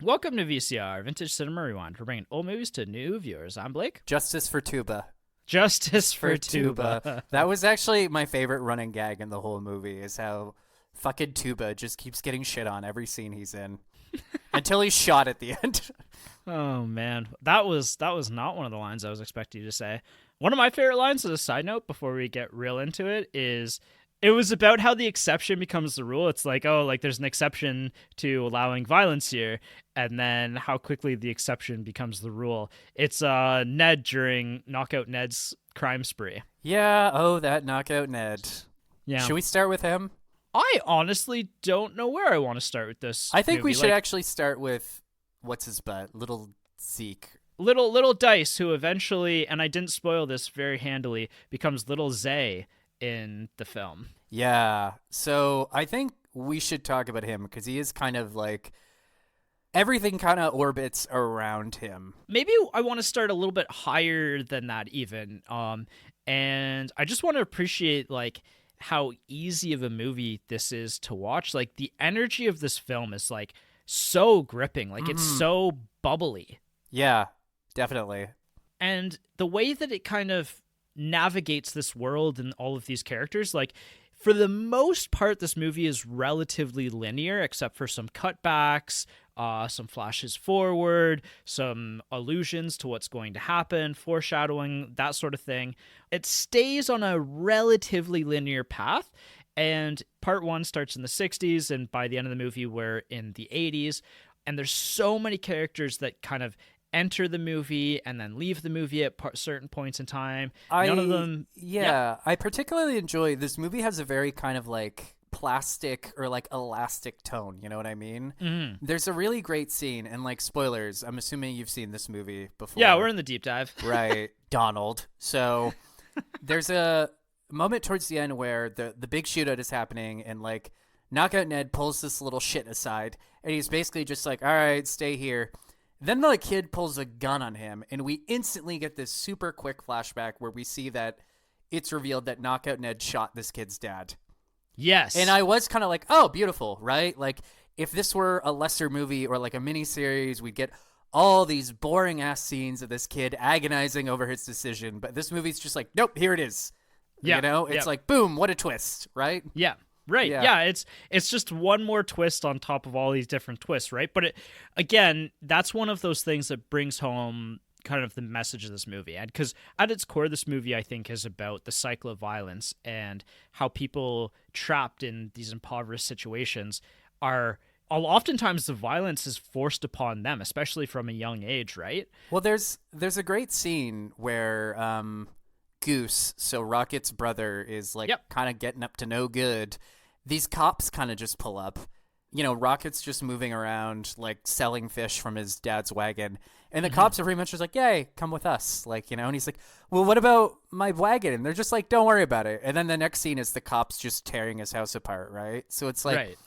Welcome to VCR, Vintage Cinema Rewind. We're bringing old movies to new viewers. I'm Blake. Justice for Tuba. Justice for Tuba. That was actually my favorite running gag in the whole movie, is how fucking Tuba just keeps getting shit on every scene he's in. Until he's shot at the end. Oh, man. That was not one of the lines I was expecting you to say. One of my favorite lines, as a side note, before we get real into it, is... It was about how the exception becomes the rule. It's like, oh, like there's an exception to allowing violence here, and then how quickly the exception becomes the rule. It's Ned during Knockout Ned's crime spree. Yeah, that Knockout Ned. Yeah. Should we start with him? I honestly don't know where I want to start with this. I think movie. we should actually start with what's his butt, little Zeke. Little Dice, who eventually, and I didn't spoil this very handily, becomes Little Zay in the film. Yeah, so I think we should talk about him because he is kind of like everything kind of orbits around him. Maybe I want to start a little bit higher than that even. And I just want to appreciate like how easy of a movie this is to watch. Like the energy of this film is like so gripping. Like it's so bubbly. Yeah, definitely. And the way that it kind of navigates this world and all of these characters, like for the most part this movie is relatively linear except for some cutbacks, some flashes forward, some allusions to what's going to happen, foreshadowing, that sort of thing. It stays on a relatively linear path, and part one starts in the 60s, and by the end of the movie we're in the 80s, and there's so many characters that kind of enter the movie and then leave the movie at certain points in time. None of them... Yeah, I particularly enjoy... This movie has a very kind of like plastic or like elastic tone, you know what I mean? Mm-hmm. There's a really great scene, and like spoilers, I'm assuming you've seen this movie before. Yeah, we're in the deep dive. Right, Donald. So there's a moment towards the end where the big shootout is happening, and like Knockout Ned pulls this little shit aside, and he's basically just like, all right, stay here. Then the kid pulls a gun on him, and we instantly get this super quick flashback where we see that it's revealed that Knockout Ned shot this kid's dad. Yes. And I was kind of like, oh, beautiful, right? Like, if this were a lesser movie or like a miniseries, we'd get all these boring-ass scenes of this kid agonizing over his decision. But this movie's just like, nope, here it is. Yeah. You know? It's like, boom, what a twist, right? Yeah. Right. Yeah. It's just one more twist on top of all these different twists, right? But again, that's one of those things that brings home kind of the message of this movie. And because at its core, this movie, I think, is about the cycle of violence and how people trapped in these impoverished situations are... Oftentimes the violence is forced upon them, especially from a young age, right? Well, there's a great scene where Goose, so Rocket's brother, is like kind of getting up to no good. These cops kind of just pull up. You know, Rocket's just moving around, like selling fish from his dad's wagon. And the cops are pretty much just like, yay, come with us. Like, you know, and he's like, well, what about my wagon? And they're just like, don't worry about it. And then the next scene is the cops just tearing his house apart, right? So it's like,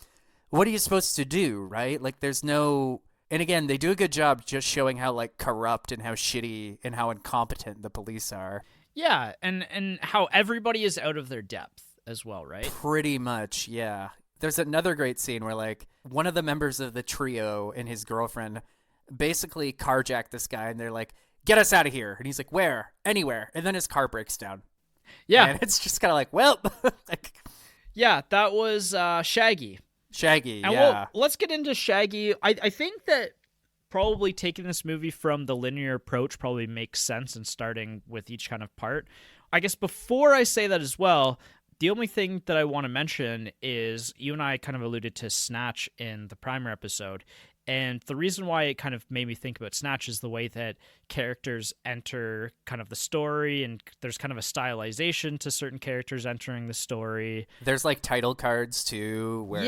what are you supposed to do, right? Like, there's no... And again, they do a good job just showing how, like, corrupt and how shitty and how incompetent the police are. Yeah, and how everybody is out of their depth as well, right? Pretty much, yeah. There's another great scene where, like, one of the members of the trio and his girlfriend basically carjack this guy, and they're like, get us out of here. And he's like, where? Anywhere. And then his car breaks down. Yeah. And it's just kind of like, well. Yeah, that was Shaggy. Shaggy, and yeah. Let's get into Shaggy. I think that probably taking this movie from the linear approach probably makes sense, and starting with each kind of part. I guess before I say that as well, the only thing that I want to mention is you and I kind of alluded to Snatch in the primer episode. And the reason why it kind of made me think about Snatch is the way that characters enter kind of the story, and there's kind of a stylization to certain characters entering the story. There's like title cards too, where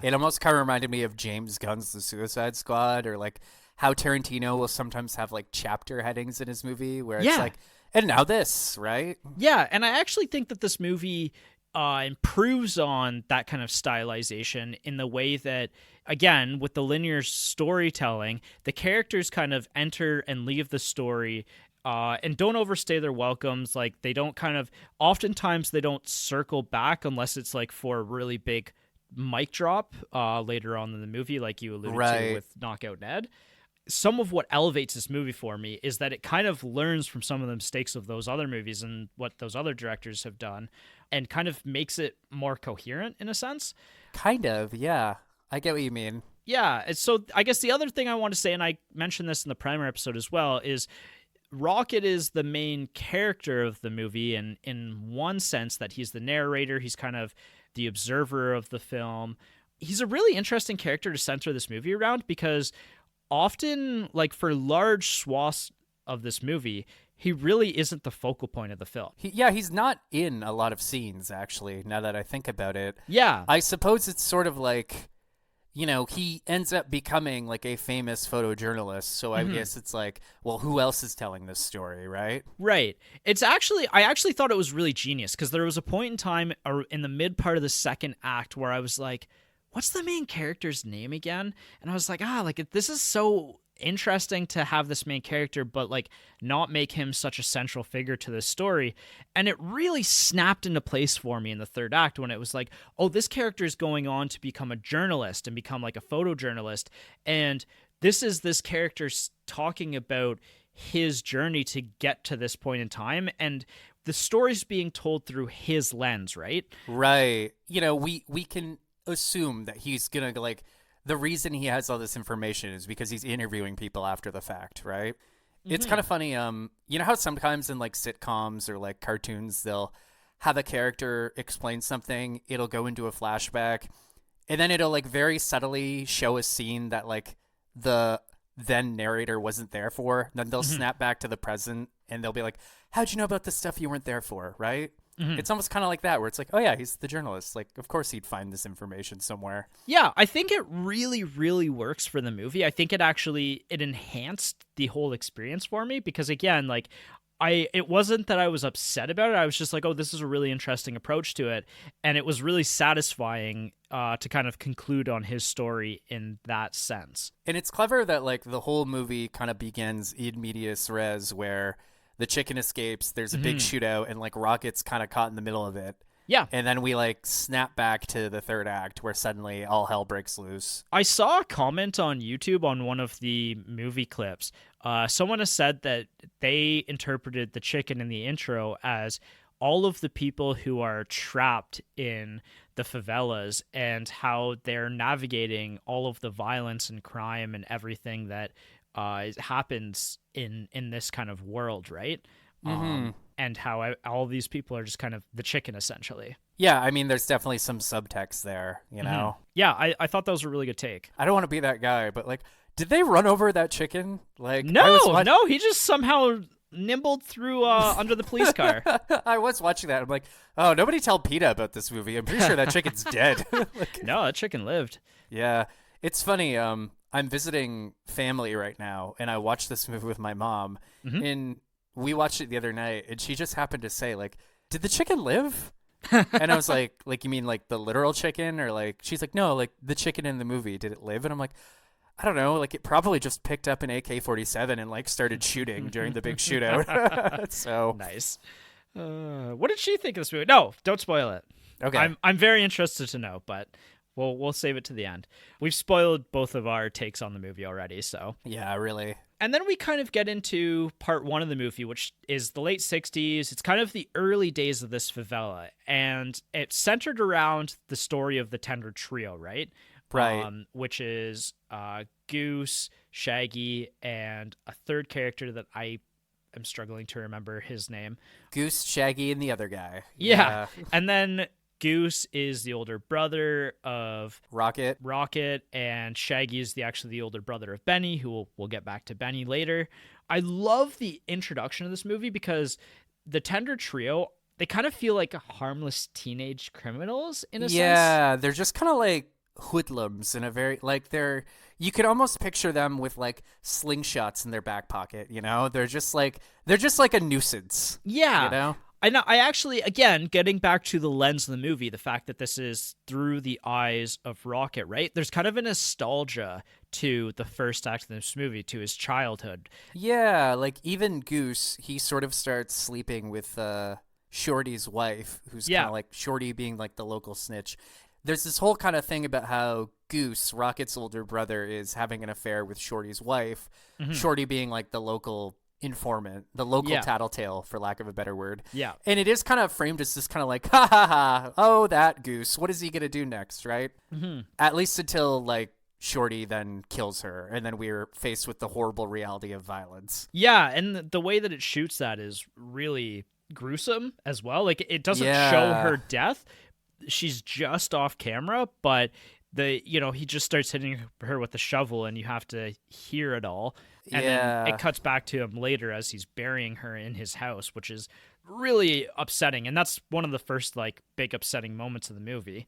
it almost kind of reminded me of James Gunn's The Suicide Squad, or like how Tarantino will sometimes have like chapter headings in his movie where it's like, and now this, right? Yeah, and I actually think that this movie improves on that kind of stylization in the way that, again, with the linear storytelling, the characters kind of enter and leave the story and don't overstay their welcomes. Like, they don't kind of, oftentimes they don't circle back unless it's like for a really big mic drop later on in the movie, like you alluded to Right. with Knockout Ned. Some of what elevates this movie for me is that it kind of learns from some of the mistakes of those other movies and what those other directors have done, and kind of makes it more coherent in a sense. Kind of, yeah. I get what you mean. Yeah, so I guess the other thing I want to say, and I mentioned this in the primer episode as well, is Rocket is the main character of the movie, and in one sense that he's the narrator, he's kind of the observer of the film. He's a really interesting character to center this movie around, because often, like for large swaths of this movie, he really isn't the focal point of the film. He's not in a lot of scenes, actually, now that I think about it. Yeah. I suppose it's sort of like, he ends up becoming like a famous photojournalist. So I guess it's like, well, who else is telling this story, right? Right. I actually thought it was really genius, because there was a point in time in the mid part of the second act where I was like, what's the main character's name again? And I was like, this is so interesting to have this main character, but like not make him such a central figure to this story. And it really snapped into place for me in the third act, when it was like, oh, this character is going on to become a journalist and become like a photojournalist. And this character talking about his journey to get to this point in time, and the story's being told through his lens, right? Right. We can assume that he's gonna like, the reason he has all this information is because he's interviewing people after the fact, right? It's kind of funny. You know how sometimes in like sitcoms or like cartoons, they'll have a character explain something, it'll go into a flashback, and then it'll like very subtly show a scene that like the then narrator wasn't there for. Then they'll snap back to the present and they'll be like, how'd you know about the stuff you weren't there for, right? It's almost kind of like that, where it's like, oh yeah, he's the journalist. Like, of course he'd find this information somewhere. Yeah, I think it really, really works for the movie. I think it enhanced the whole experience for me, because again, like, it wasn't that I was upset about it. I was just like, oh, this is a really interesting approach to it. And it was really satisfying to kind of conclude on his story in that sense. And it's clever that like the whole movie kind of begins in medias res, where the chicken escapes, there's a big shootout, and like Rocket's kind of caught in the middle of it. Yeah. And then we like snap back to the third act, where suddenly all hell breaks loose. I saw a comment on YouTube on one of the movie clips. Someone has said that they interpreted the chicken in the intro as all of the people who are trapped in the favelas, and how they're navigating all of the violence and crime and everything that happens in this kind of world, right? And how all these people are just kind of the chicken, essentially. Yeah, I mean, there's definitely some subtext there, you know? Yeah, I thought that was a really good take. I don't want to be that guy, but like, did they run over that chicken? Like, no, he just somehow nimbled through under the police car. I was watching that. I'm like, oh, nobody tell PETA about this movie. I'm pretty sure that chicken's dead. Like, no, that chicken lived. Yeah, it's funny. I'm visiting family right now, and I watched this movie with my mom, and we watched it the other night, and she just happened to say, like, did the chicken live? And I was like, you mean like the literal chicken? Or like, she's like, no, like the chicken in the movie, did it live? And I'm like, I don't know, like it probably just picked up an AK-47 and like started shooting during the big shootout. So nice. What did she think of this movie? No, don't spoil it. Okay. I'm very interested to know, but we'll save it to the end. We've spoiled both of our takes on the movie already, so. Yeah, really. And then we kind of get into part one of the movie, which is the late 60s. It's kind of the early days of this favela, and it's centered around the story of the Tender Trio, right? Right. Which is Goose, Shaggy, and a third character that I am struggling to remember his name. Goose, Shaggy, and the other guy. Yeah. And then Goose is the older brother of Rocket, and Shaggy is actually the older brother of Benny, who we'll get back to Benny later. I love the introduction of this movie because the Tender Trio, they kind of feel like harmless teenage criminals in a sense. Yeah, they're just kind of like hoodlums in a very, like, you could almost picture them with like slingshots in their back pocket, you know? They're just like a nuisance. Yeah. You know? I actually, again, getting back to the lens of the movie, the fact that this is through the eyes of Rocket, right? There's kind of a nostalgia to the first act of this movie, to his childhood. Yeah, like even Goose, he sort of starts sleeping with Shorty's wife, who's kind of like Shorty being like the local snitch. there's this whole kind of thing about how Goose, Rocket's older brother, is having an affair with Shorty's wife. Shorty being like the local informant, the local tattletale, for lack of a better word. Yeah. And it is kind of framed as this kind of like, ha ha ha, oh, that Goose. What is he going to do next, right? At least until like Shorty then kills her, and then we're faced with the horrible reality of violence. Yeah, and the way that it shoots that is really gruesome as well. Like, it doesn't show her death. She's just off camera, but he just starts hitting her with the shovel, and you have to hear it all. And then it cuts back to him later as he's burying her in his house, which is really upsetting. And that's one of the first like big upsetting moments of the movie.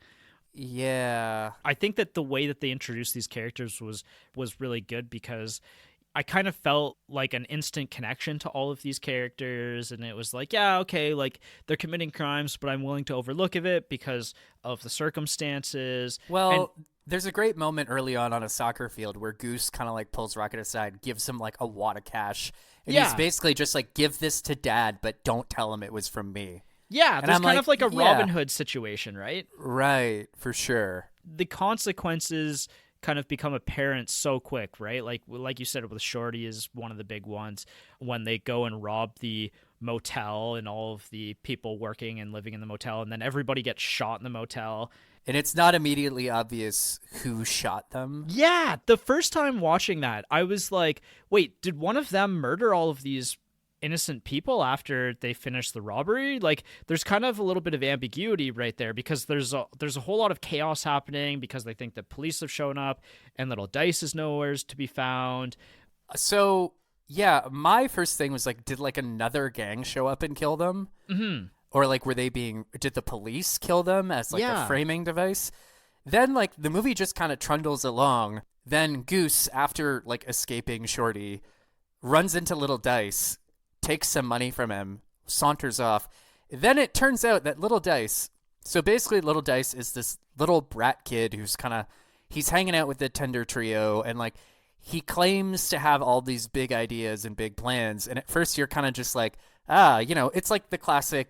Yeah. I think that the way that they introduced these characters was really good, because I kind of felt like an instant connection to all of these characters, and it was like, yeah, okay, like they're committing crimes, but I'm willing to overlook it because of the circumstances. Well, there's a great moment early on a soccer field where Goose kind of like pulls Rocket aside, gives him like a wad of cash, and he's basically just like, give this to Dad, but don't tell him it was from me. Yeah, there's kind of like a Robin Hood situation, right? Right, for sure. The consequences kind of become apparent so quick, right? Like you said, with Shorty is one of the big ones, when they go and rob the motel and all of the people working and living in the motel, and then everybody gets shot in the motel. And it's not immediately obvious who shot them. Yeah, the first time watching that, I was like, wait, did one of them murder all of these innocent people after they finish the robbery? Like, there's kind of a little bit of ambiguity right there, because there's a whole lot of chaos happening because they think that police have shown up and Little Dice is nowhere to be found. So yeah, my first thing was like, did like another gang show up and kill them? Or like, did the police kill them as like a framing device? Then like the movie just kind of trundles along. Then Goose, after like escaping Shorty, runs into Little Dice, takes some money from him, saunters off. Then it turns out that Little Dice, so basically Little Dice is this little brat kid who's he's hanging out with the Tender Trio, and like he claims to have all these big ideas and big plans. And at first you're kind of just like, it's like the classic,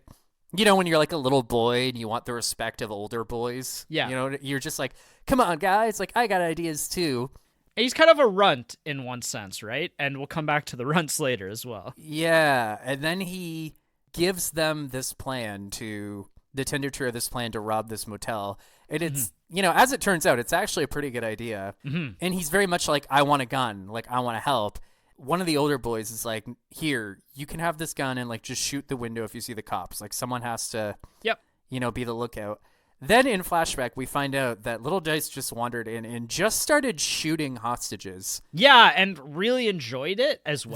when you're like a little boy and you want the respect of older boys. Yeah. You're just like, come on, guys, like I got ideas too. He's kind of a runt in one sense, right? And we'll come back to the runts later as well. Yeah, and then he gives them this plan the Tender Trio, this plan to rob this motel. And it's, as it turns out, it's actually a pretty good idea. And he's very much like, I want a gun, like I want to help. One of the older boys is like, here, you can have this gun and like just shoot the window if you see the cops. Like someone has to, be the lookout. Then in flashback, we find out that Little Dice just wandered in and just started shooting hostages. Yeah, and really enjoyed it as well.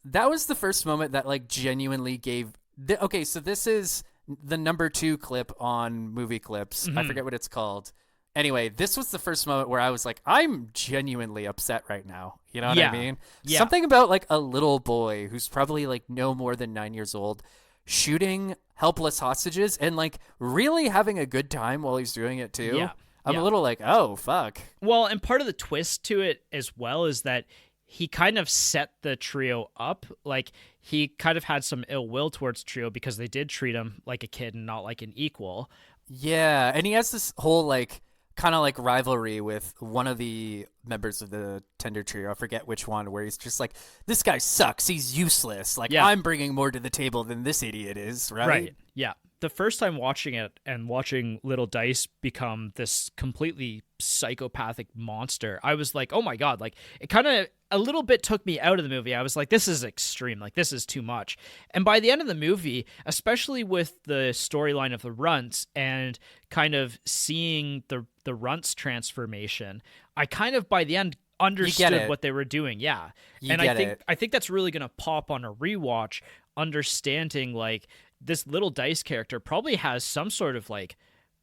That was the first moment that like genuinely gave. Okay, so this is the number 2 clip on Movie Clips. I forget what it's called. Anyway, this was the first moment where I was like, I'm genuinely upset right now. You know what I mean? Yeah. Something about like a little boy who's probably like no more than 9 years old shooting helpless hostages and like really having a good time while he's doing it too. Yeah. I'm a little like, oh, fuck. Well, and part of the twist to it as well is that he kind of set the trio up. Like, he kind of had some ill will towards trio because they did treat him like a kid and not like an equal. Yeah, and he has this whole like kind of like rivalry with one of the members of the Tender Trio. I forget which one, where he's just like, this guy sucks. He's useless. Like, I'm bringing more to the table than this idiot is, right? Right, yeah. The first time watching it and watching Little Dice become this completely psychopathic monster, I was like, oh my God, like it kind of a little bit took me out of the movie. I was like, this is extreme, like this is too much. And by the end of the movie, especially with the storyline of the runts and kind of seeing the runts transformation, I kind of by the end understood what they were doing. Yeah. I think that's really going to pop on a rewatch, understanding like this Little Dice character probably has some sort of like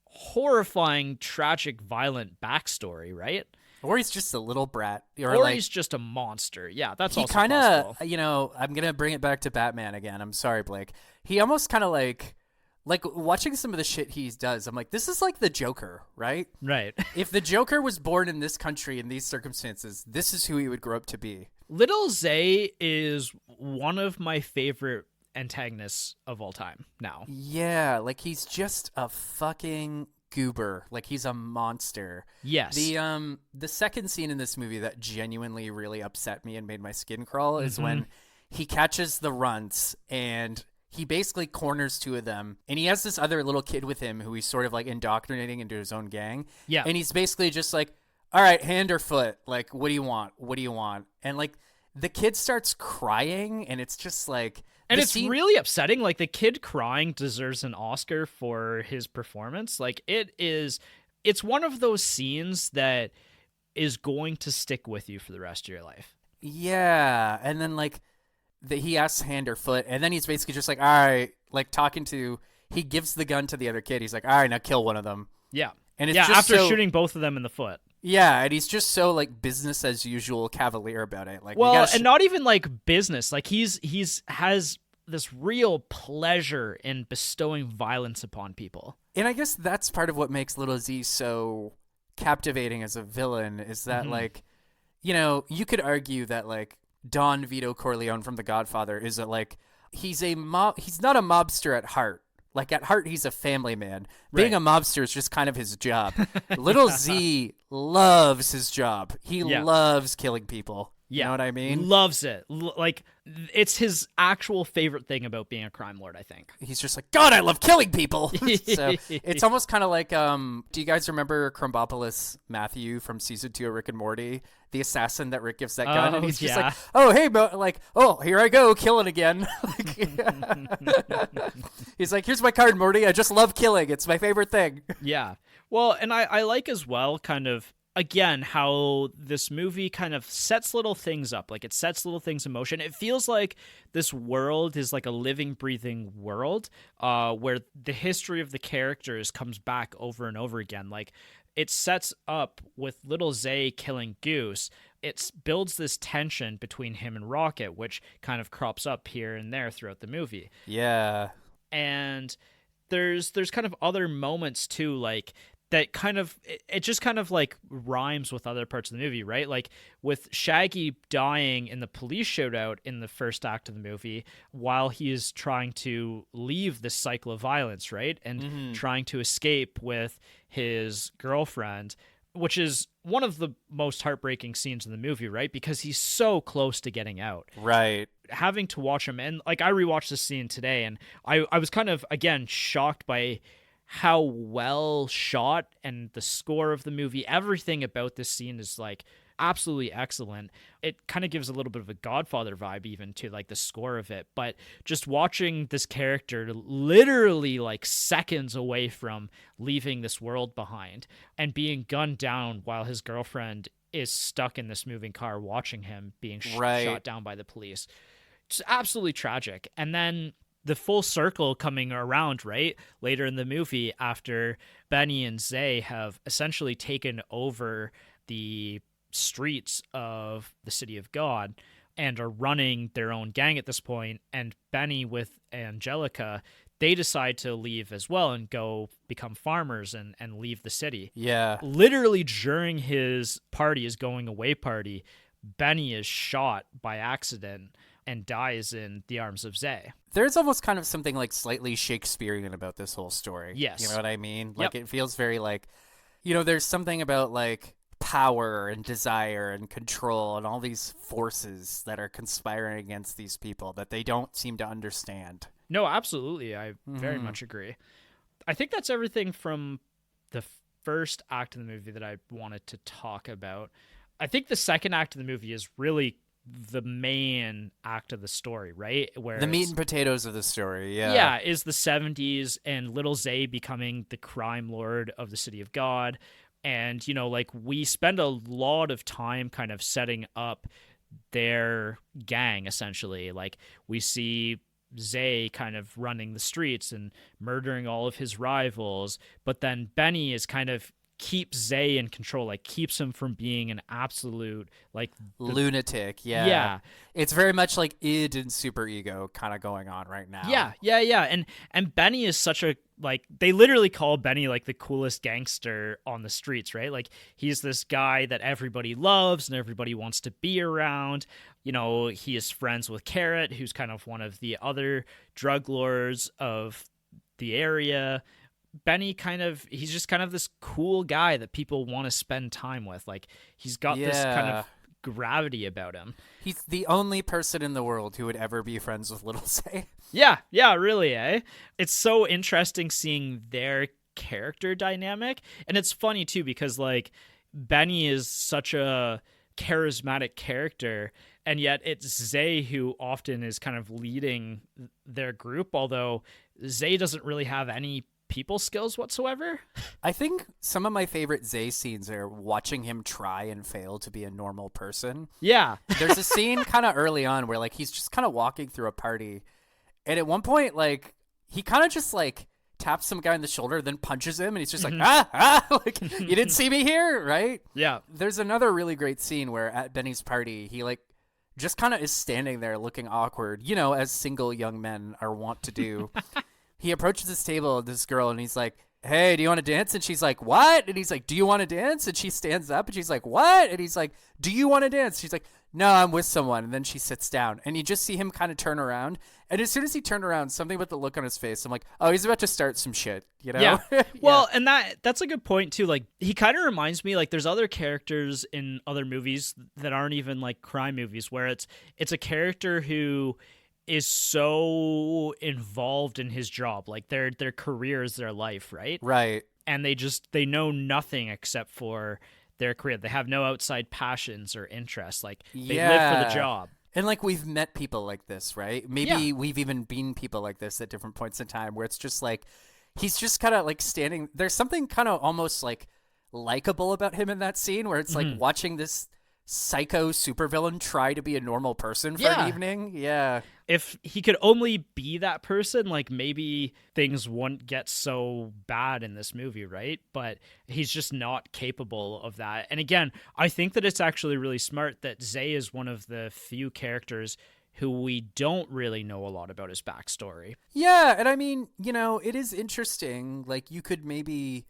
horrifying, tragic, violent backstory, right? Or he's just a little brat. Or like, he's just a monster. Yeah, that's also possible. I'm going to bring it back to Batman again. I'm sorry, Blake. He almost kind of like watching some of the shit he does, I'm like, this is like the Joker, right? Right. If the Joker was born in this country in these circumstances, this is who he would grow up to be. Little Zay is one of my favorite antagonists of all time now. Yeah, like he's just a fucking goober. Like, he's a monster. Yes. The second scene in this movie that genuinely really upset me and made my skin crawl is when he catches the runts and he basically corners two of them, and he has this other little kid with him who he's sort of like indoctrinating into his own gang. Yeah. And he's basically just like, all right, hand or foot, like, what do you want? What do you want? And like, the kid starts crying, and it's just like, and it's really upsetting. Like, the kid crying deserves an Oscar for his performance. Like, it's one of those scenes that is going to stick with you for the rest of your life. Yeah. And then like, he asks hand or foot, and then he's basically just like, all right, like he gives the gun to the other kid. He's like, all right, now kill one of them. Yeah. And it's just after shooting both of them in the foot. Yeah, and he's just so like business as usual cavalier about it. Like, well, and not even like business. Like, he's has this real pleasure in bestowing violence upon people. And I guess that's part of what makes Little Z so captivating as a villain is that like, you know, you could argue that like Don Vito Corleone from The Godfather is he's not a mobster at heart. Like, at heart, he's a family man. Being a mobster is just kind of his job. Little Z loves his job. He loves killing people. You know what I mean? Loves it. Like, it's his actual favorite thing about being a crime lord, I think. He's just like, God, I love killing people. So it's almost kind of like, do you guys remember Crumbopoulos Matthew from season 2 of Rick and Morty? The assassin that Rick gives that gun. And he's just like, oh, hey, like, oh, here I go, killing again. He's like, here's my card, Morty. I just love killing. It's my favorite thing. Yeah. Well, and I like as well kind of, again, how this movie kind of sets little things up. Like, it sets little things in motion. It feels like this world is like a living, breathing world where the history of the characters comes back over and over again. Like, it sets up with Little Zay killing Goose. It builds this tension between him and Rocket, which kind of crops up here and there throughout the movie. Yeah. And there's kind of other moments too, like, that kind of, it just kind of like rhymes with other parts of the movie, right? Like, with Shaggy dying in the police shootout in the first act of the movie while he is trying to leave this cycle of violence, right? And trying to escape with his girlfriend, which is one of the most heartbreaking scenes in the movie, right? Because he's so close to getting out. Right. Having to watch him, and like, I rewatched this scene today, and I was kind of, again, shocked by how well shot and the score of the movie, everything about this scene is like absolutely excellent. It kind of gives a little bit of a Godfather vibe even to like the score of it, but just watching this character literally like seconds away from leaving this world behind and being gunned down while his girlfriend is stuck in this moving car watching him being shot down by the police. Just absolutely tragic. And then the full circle coming around, right, later in the movie, after Benny and Zay have essentially taken over the streets of the City of God and are running their own gang at this point, and Benny with Angelica, they decide to leave as well and go become farmers and leave the city. Yeah. Literally during his going away party, Benny is shot by accident and dies in the arms of Zay. There's almost kind of something like slightly Shakespearean about this whole story. Yes. You know what I mean? Like, it feels very like, you know, there's something about like power and desire and control and all these forces that are conspiring against these people that they don't seem to understand. No, absolutely. I very much agree. I think that's everything from the first act of the movie that I wanted to talk about. I think the second act of the movie is really the main act of the story, right? Where the meat and potatoes of the story, yeah, is the 70s and Little Zay becoming the crime lord of the City of God. And, you know, like, we spend a lot of time kind of setting up their gang, essentially. Like, we see Zay kind of running the streets and murdering all of his rivals, but then Benny is kind of keeps Zay in control, like keeps him from being an absolute like lunatic. Yeah. It's very much like id and super ego kind of going on right now. Yeah. And Benny is such a, like, they literally call Benny like the coolest gangster on the streets, right? Like, he's this guy that everybody loves and everybody wants to be around. You know, he is friends with Carrot, who's kind of one of the other drug lords of the area. Benny he's just kind of this cool guy that people want to spend time with. Like, he's got this kind of gravity about him. He's the only person in the world who would ever be friends with Little Zay. Yeah, really, eh? It's so interesting seeing their character dynamic. And it's funny too, because like Benny is such a charismatic character, and yet it's Zay who often is kind of leading their group, although Zay doesn't really have any people skills whatsoever. I think some of my favorite Zay scenes are watching him try and fail to be a normal person. Yeah. There's a scene kind of early on where like he's just kind of walking through a party, and at one point like he kind of just like taps some guy on the shoulder, then punches him, and he's just like, like, you didn't see me here, right? Yeah. There's another really great scene where at Benny's party, he like just kind of is standing there looking awkward, you know, as single young men are wont to do. He approaches this table, this girl, and he's like, hey, do you want to dance? And she's like, what? And he's like, do you want to dance? And she stands up, and she's like, what? And he's like, do you want to dance? She's like, no, I'm with someone. And then she sits down, and you just see him kind of turn around. And as soon as he turned around, something about the look on his face, I'm like, oh, he's about to start some shit, you know? Yeah. Well, and that's a good point too. Like, he kind of reminds me, like, there's other characters in other movies that aren't even like crime movies where it's a character who is so involved in his job, like their career is their life, right? Right. And they know nothing except for their career. They have no outside passions or interests. Like, they live for the job. And like, we've met people like this, right? Maybe we've even been people like this at different points in time, where it's just like he's just kind of like standing. There's something kind of almost like likable about him in that scene, where it's like watching this psycho supervillain try to be a normal person for an evening. Yeah. If he could only be that person, like, maybe things wouldn't get so bad in this movie, right? But he's just not capable of that. And again, I think that it's actually really smart that Zay is one of the few characters who we don't really know a lot about his backstory. Yeah, and I mean, you know, it is interesting. Like, you could maybe...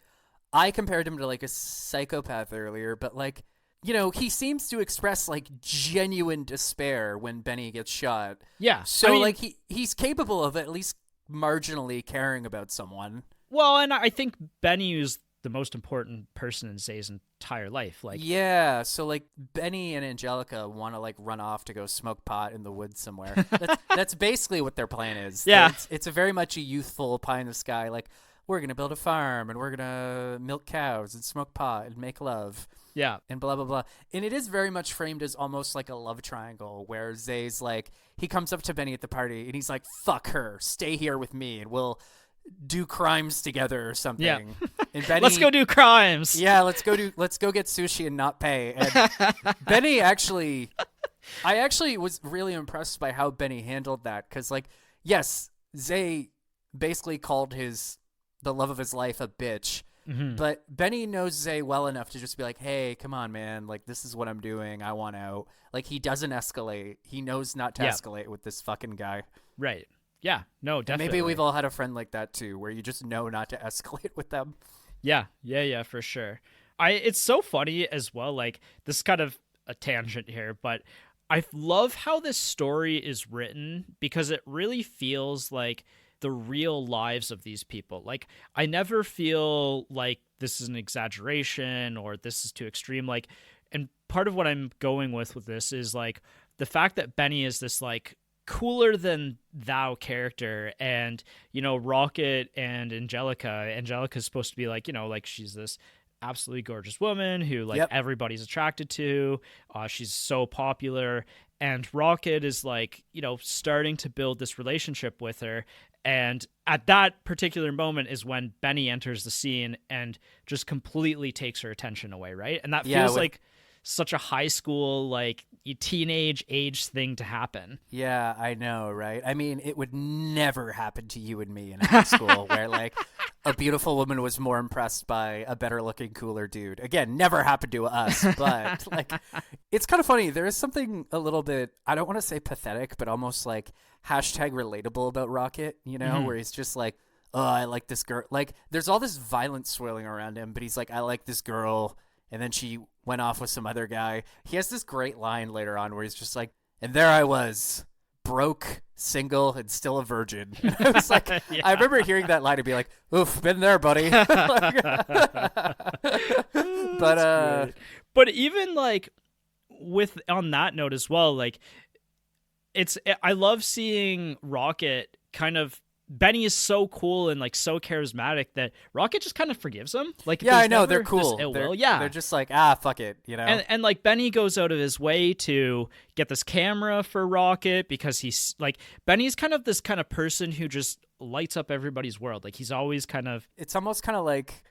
I compared him to, like, a psychopath earlier, but, like, you know, he seems to express like genuine despair when Benny gets shot. Yeah. So I mean, like he's capable of at least marginally caring about someone. Well, and I think Benny is the most important person in Zay's entire life. Like, yeah. So like Benny and Angelica want to like run off to go smoke pot in the woods somewhere. That's basically what their plan is. Yeah. It's a very much a youthful pie in the sky. Like, we're going to build a farm and we're going to milk cows and smoke pot and make love. Yeah. And blah, blah, blah. And it is very much framed as almost like a love triangle where Zay's like, he comes up to Benny at the party and he's like, fuck her, stay here with me and we'll do crimes together or something. Yeah. And Benny, let's go do crimes. Yeah, let's go get sushi and not pay. And Benny I actually was really impressed by how Benny handled that. Cause like, yes, Zay basically called the love of his life a bitch. Mm-hmm. But Benny knows Zay well enough to just be like, hey, come on, man. Like, this is what I'm doing. I want out. Like, he doesn't escalate. He knows not to escalate with this fucking guy. Right. Yeah. No, definitely. Maybe we've all had a friend like that, too, where you just know not to escalate with them. Yeah. Yeah, for sure. It's so funny as well. Like, this is kind of a tangent here, but I love how this story is written because it really feels like the real lives of these people. Like, I never feel like this is an exaggeration or this is too extreme. Like, and part of what I'm going with this is like the fact that Benny is this like cooler than thou character, and you know, Rocket and Angelica's supposed to be like, you know, like she's this absolutely gorgeous woman who like everybody's attracted to. She's so popular, and Rocket is like, you know, starting to build this relationship with her. And at that particular moment is when Benny enters the scene and just completely takes her attention away, right? And that feels like such a high school, like teenage age thing to happen. Yeah, I know, right? I mean, it would never happen to you and me in high school where like a beautiful woman was more impressed by a better looking, cooler dude. Again, never happened to us, but like, it's kind of funny. There is something a little bit, I don't want to say pathetic, but almost like #relatable about Rocket, you know, where he's just like, oh, I like this girl. Like, there's all this violence swirling around him, but he's like, I like this girl. And then she went off with some other guy. He has this great line later on where he's just like, and there I was, broke, single, and still a virgin. And I was like, Yeah. I remember hearing that line and be like, oof, been there, buddy. But But even like with on that note as well, like I love seeing Rocket kind of. Benny is so cool and like so charismatic that Rocket just kind of forgives him. Like, yeah, I know, they're cool. They're just like, fuck it, you know. And like Benny goes out of his way to get this camera for Rocket because he's like Benny's kind of this kind of person who just lights up everybody's world. Like he's always kind of. It's almost kind of like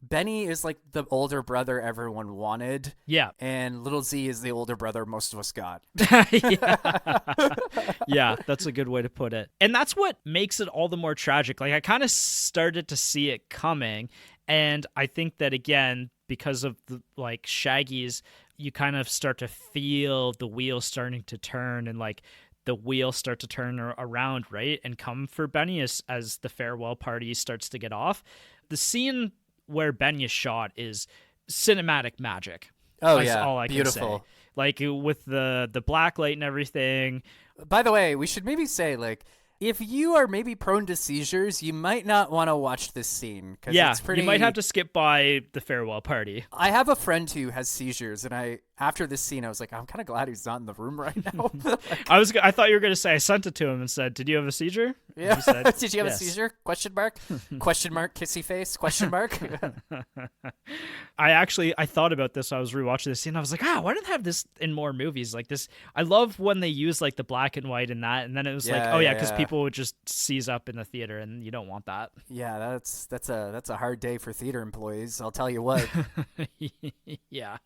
Benny is like the older brother everyone wanted. Yeah. And Little Z is the older brother most of us got. Yeah, that's a good way to put it. And that's what makes it all the more tragic. Like I kind of started to see it coming. And I think that, again, because of the like Shaggy's, you kind of start to feel the wheels starting to turn and like the wheels start to turn around, right? And come for Benny as the farewell party starts to get off. The scene where Benny is shot is cinematic magic. Oh, That's yeah. all I Beautiful. can say. Like with the black light and everything. By the way, we should maybe say, like, if you are maybe prone to seizures, you might not want to watch this scene. Yeah, it's pretty... you might have to skip by the farewell party. I have a friend who has seizures, and after this scene, I was like, I'm kind of glad he's not in the room right now. I thought you were going to say, I sent it to him and said, did you have a seizure? Yeah. Said, Did you have a seizure? Question mark? Question mark, kissy face? Question mark? I thought about this. I was rewatching this scene. I was like, why don't they have this in more movies like this? I love when they use like the black and white in that. And then it was because people would just seize up in the theater and you don't want that. Yeah, that's a hard day for theater employees. I'll tell you what. Yeah.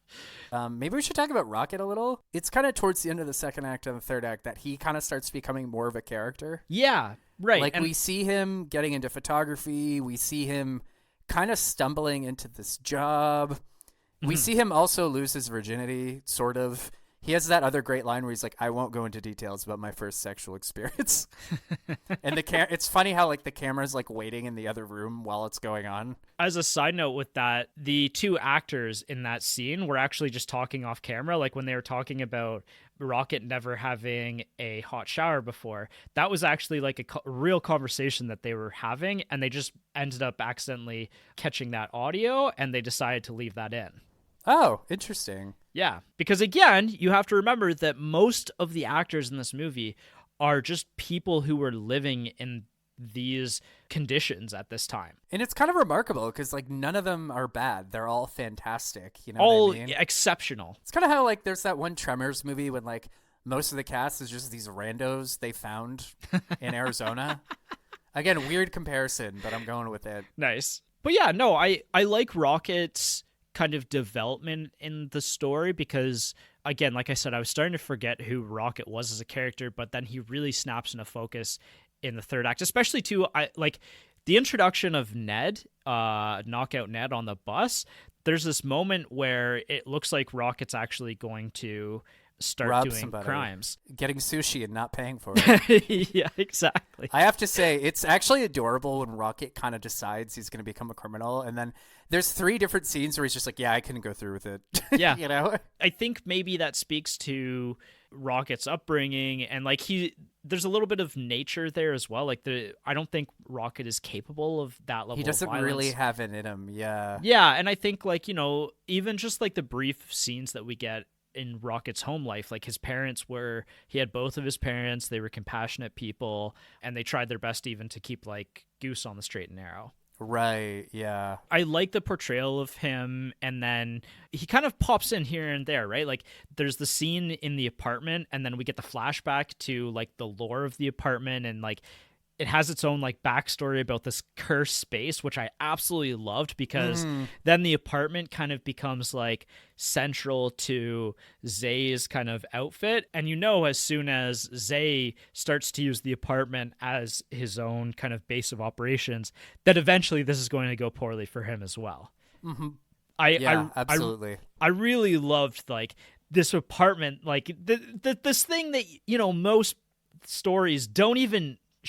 Maybe we should talk about Rocket a little. It's kind of towards the end of the second act and the third act that he kind of starts becoming more of a character. Yeah, right. Like we see him getting into photography. We see him kind of stumbling into this job. We see him also lose his virginity, sort of. He has that other great line where he's like, I won't go into details about my first sexual experience. And it's funny how like the camera's like waiting in the other room while it's going on. As a side note with that, the two actors in that scene were actually just talking off camera. Like when they were talking about Rocket never having a hot shower before, that was actually like a real conversation that they were having. And they just ended up accidentally catching that audio and they decided to leave that in. Oh, interesting. Yeah, because again, you have to remember that most of the actors in this movie are just people who were living in these conditions at this time. And it's kind of remarkable because like none of them are bad. They're all fantastic. You know all what I mean? Exceptional. It's kind of how like there's that one Tremors movie when like most of the cast is just these randos they found in Arizona. Again, weird comparison, but I'm going with it. Nice. But yeah, no, I like Rocket's kind of development in the story because, again, like I said, I was starting to forget who Rocket was as a character, but then he really snaps into focus in the third act, especially too, I like the introduction of Ned, Knockout Ned on the bus. There's this moment where it looks like Rocket's actually going to start rob doing somebody, crimes. Getting sushi and not paying for it. Yeah, exactly. I have to say, it's actually adorable when Rocket kind of decides he's going to become a criminal. And then there's 3 different scenes where he's just like, yeah, I couldn't go through with it. Yeah. You know? I think maybe that speaks to Rocket's upbringing and like there's a little bit of nature there as well. Like I don't think Rocket is capable of that level of violence. He doesn't really have it in him. Yeah. Yeah. And I think like, even just like the brief scenes that we get in Rocket's home life, like he had both of his parents, they were compassionate people, and they tried their best even to keep like Goose on the straight and narrow. Right, yeah. I like the portrayal of him, and then he kind of pops in here and there, right? Like there's the scene in the apartment, and then we get the flashback to like the lore of the apartment, and like it has its own like backstory about this cursed space, which I absolutely loved because then the apartment kind of becomes like central to Zay's kind of outfit. And as soon as Zay starts to use the apartment as his own kind of base of operations, that eventually this is going to go poorly for him as well. Mm-hmm. Absolutely. I really loved like this apartment, like this thing that, most stories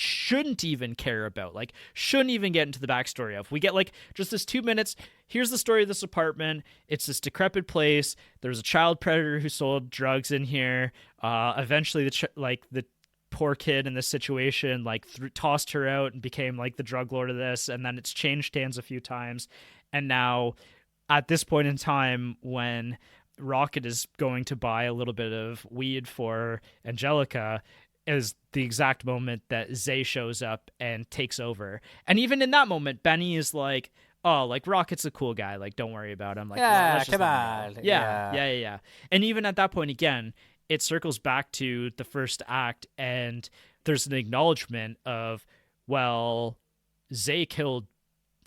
shouldn't even care about, like shouldn't even get into the backstory of. We get like just this 2 minutes. Here's the story of this apartment. It's this decrepit place. There's a child predator who sold drugs in here. Eventually the poor kid in this situation, like tossed her out and became like the drug lord of this, and then it's changed hands a few times, and now at this point in time when Rocket is going to buy a little bit of weed for Angelica is the exact moment that Zay shows up and takes over. And even in that moment, Benny is like, oh, like Rocket's a cool guy, like don't worry about him, like yeah, let's just come let him on. go. Yeah. And even at that point again, it circles back to the first act, and there's an acknowledgement of, well, Zay killed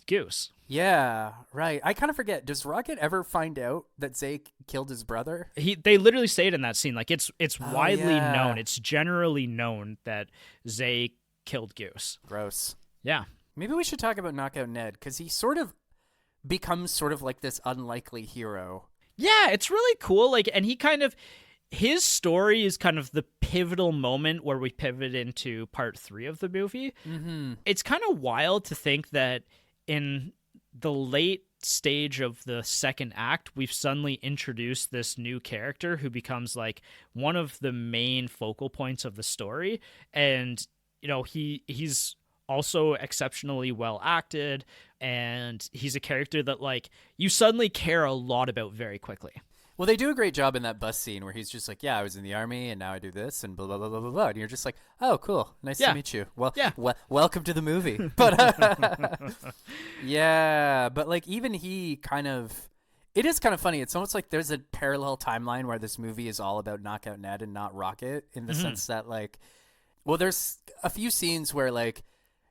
Goose. Yeah, right. I kind of forget. Does Rocket ever find out that Zay killed his brother? They literally say it in that scene. Like it's widely yeah. known. It's generally known that Zay killed Goose. Gross. Yeah. Maybe we should talk about Knockout Ned, because he sort of becomes sort of like this unlikely hero. Yeah, it's really cool. Like, and his story is kind of the pivotal moment where we pivot into part 3 of the movie. Mm-hmm. It's kind of wild to think that in the late stage of the second act, we've suddenly introduced this new character who becomes like one of the main focal points of the story. And, you know, he's also exceptionally well acted, and he's a character that like you suddenly care a lot about very quickly. Well, they do a great job in that bus scene where he's just like, yeah, I was in the army and now I do this and blah, blah, blah, blah, blah, blah. And you're just like, oh, cool. Nice to meet you. Well, welcome to the movie. But yeah, but like even he kind of, it is kind of funny. It's almost like there's a parallel timeline where this movie is all about Knockout Ned and not Rocket, in the sense that like, well, there's a few scenes where like,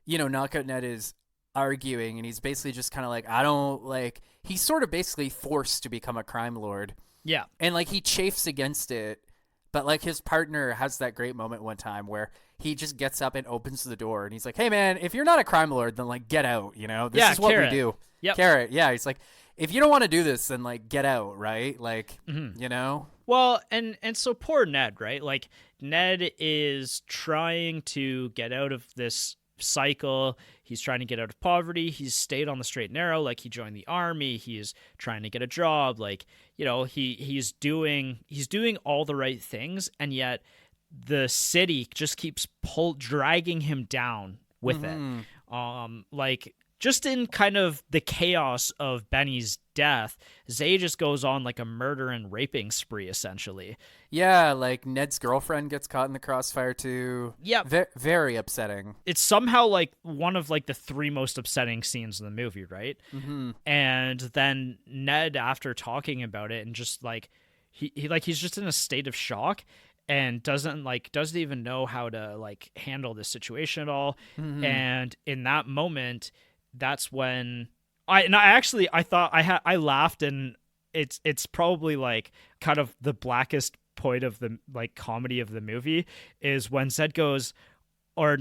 you know, Knockout Ned is arguing and he's basically just kind of like, I don't like, he's sort of basically forced to become a crime lord. Yeah. And like he chafes against it, but like his partner has that great moment one time where he just gets up and opens the door and he's like, hey man, if you're not a crime lord, then like get out, you know? This is what we do. Yep. Carrot. Yeah. He's like, if you don't want to do this, then like get out, right? Like, you know? Well, and so poor Ned, right? Like Ned is trying to get out of this cycle. He's trying to get out of poverty. He's stayed on the straight and narrow. Like he joined the army. He's trying to get a job. Like, you know, he's doing all the right things, and yet the city just keeps dragging him down with it. Like just in kind of the chaos of Benny's death, Zay just goes on like a murder and raping spree, essentially. Yeah, like Ned's girlfriend gets caught in the crossfire too. Yeah. Very upsetting. It's somehow like one of like the 3 most upsetting scenes in the movie, right? Mm-hmm. And then Ned, after talking about it and just like, he's just in a state of shock and doesn't even know how to like handle this situation at all. Mm-hmm. And in that moment, that's when I thought I laughed, and it's probably like kind of the blackest point of the like comedy of the movie is when Ned goes, I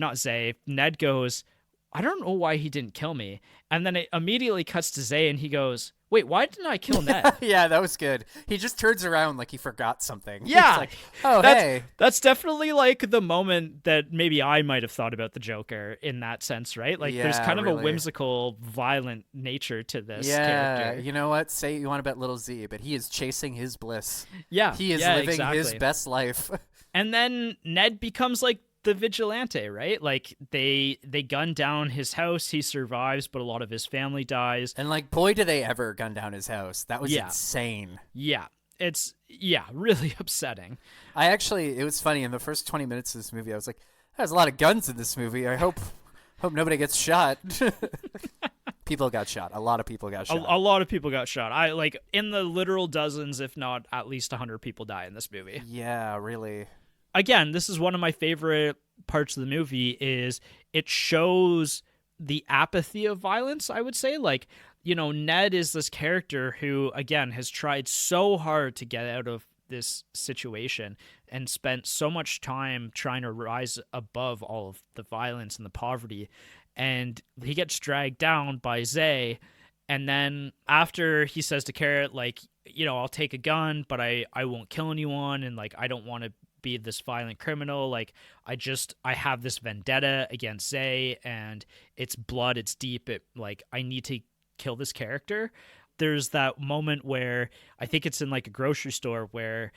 don't know why he didn't kill me. And then it immediately cuts to Zay and he goes, wait, why didn't I kill Ned? Yeah, that was good. He just turns around like he forgot something. Yeah. He's like, oh, hey. That's definitely like the moment that maybe I might have thought about the Joker in that sense, right? Like there's kind of a whimsical, violent nature to this character. You know what? Say you want about Little Z, but he is chasing his bliss. Yeah. He is living his best life. And then Ned becomes like the vigilante, right? Like they gun down his house, he survives, but a lot of his family dies. And like, boy, do they ever gun down his house. That was insane. Yeah. It's really upsetting. It was funny in the first 20 minutes of this movie. I was like, there's a lot of guns in this movie. I hope nobody gets shot. People got shot. A lot of people got shot. A lot of people got shot. I like in the literal dozens, if not at least 100 people die in this movie. Yeah, really. Again, this is one of my favorite parts of the movie is it shows the apathy of violence, I would say. Like, you know, Ned is this character who, again, has tried so hard to get out of this situation and spent so much time trying to rise above all of the violence and the poverty. And he gets dragged down by Zay. And then after he says to Carrot, like, you know, I'll take a gun, but I won't kill anyone. And like, I don't want to be this violent criminal. Like I have this vendetta against Zay, and it's blood, it's deep. I need to kill this character. There's that moment where I think it's in like a grocery store where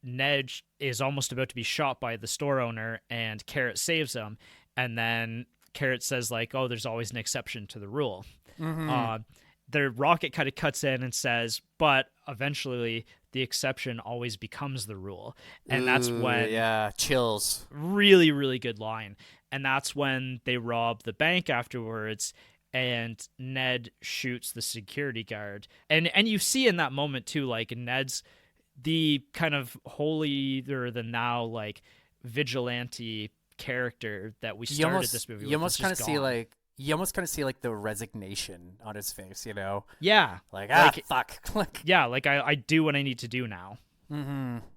Ned is almost about to be shot by the store owner, and Carrot saves him. And then Carrot says, like, oh, there's always an exception to the rule. The Rocket kind of cuts in and says, but eventually the exception always becomes the rule. And that's when... Yeah, chills. Really, really good line. And that's when they rob the bank afterwards, and Ned shoots the security guard. And you see in that moment, too, like, Ned's the kind of holier-than-thou, like, vigilante character that we started this movie with. You almost kind of see like the resignation on his face, you know? Yeah. Like, fuck. Yeah, like I do what I need to do now.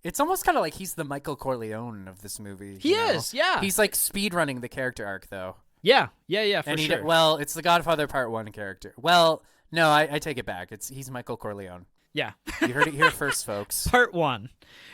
It's almost kind of like he's the Michael Corleone of this movie. He is, yeah. He's like speed running the character arc, though. Yeah, for sure. Well, it's the Godfather Part 1 character. Well, no, I take it back. He's Michael Corleone. Yeah. You heard it here first, folks. Part 1.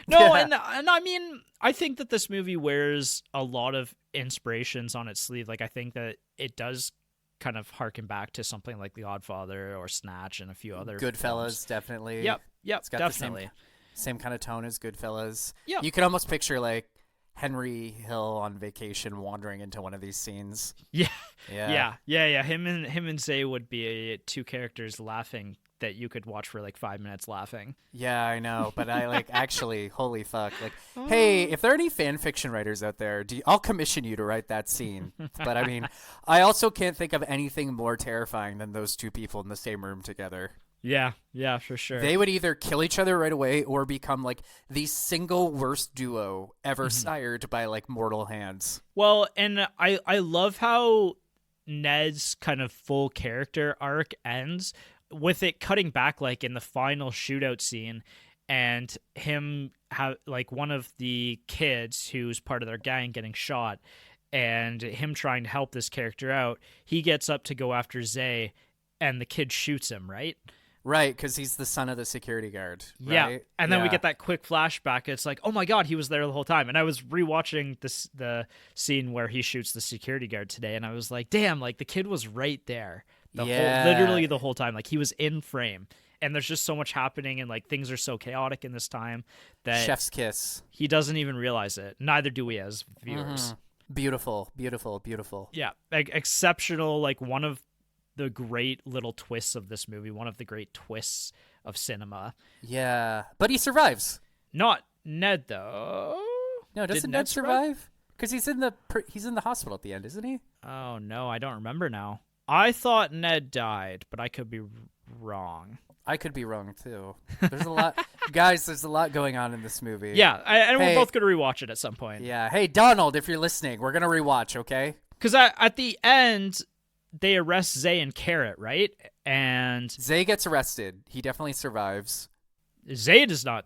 No, and I mean, I think that this movie wears a lot of inspirations on its sleeve. Like, I think that it does kind of harken back to something like The Godfather or Snatch and a few other Goodfellas, films. definitely. Yep, it's got definitely. The same kind of tone as Goodfellas. Yeah. You can almost picture, like, Henry Hill on vacation wandering into one of these scenes. Yeah. Him and Zay would be two characters laughing that you could watch for like 5 minutes laughing. Yeah, I know, but I like actually, holy fuck! Like, hey, if there are any fan fiction writers out there, I'll commission you to write that scene. But I mean, I also can't think of anything more terrifying than those two people in the same room together. Yeah, for sure. They would either kill each other right away or become like the single worst duo ever sired by like mortal hands. Well, and I love how Ned's kind of full character arc ends with it cutting back like in the final shootout scene, and him have like one of the kids who's part of their gang getting shot, and him trying to help this character out. He gets up to go after Zay, and the kid shoots him, right? Right, because he's the son of the security guard. Right? Yeah, and then we get that quick flashback. It's like, oh my god, he was there the whole time. And I was rewatching the scene where he shoots the security guard today, and I was like, damn, like the kid was right there. Literally the whole time. Like he was in frame. And there's just so much happening, and like things are so chaotic in this time that chef's kiss. He doesn't even realize it. Neither do we as viewers. Beautiful. Yeah, like exceptional. Like one of the great little twists of this movie. One of the great twists of cinema. Yeah, but he survives. Not Ned though. No, doesn't Ned survive? Because he's in the hospital at the end, isn't he? Oh no, I don't remember now. I thought Ned died, but I could be wrong. I could be wrong, too. There's a lot... Guys, there's a lot going on in this movie. Yeah, and we're both going to rewatch it at some point. Yeah. Hey, Donald, if you're listening, we're going to rewatch, okay? Because at the end, they arrest Zay and Carrot, right? And... Zay gets arrested. He definitely survives. Zay does not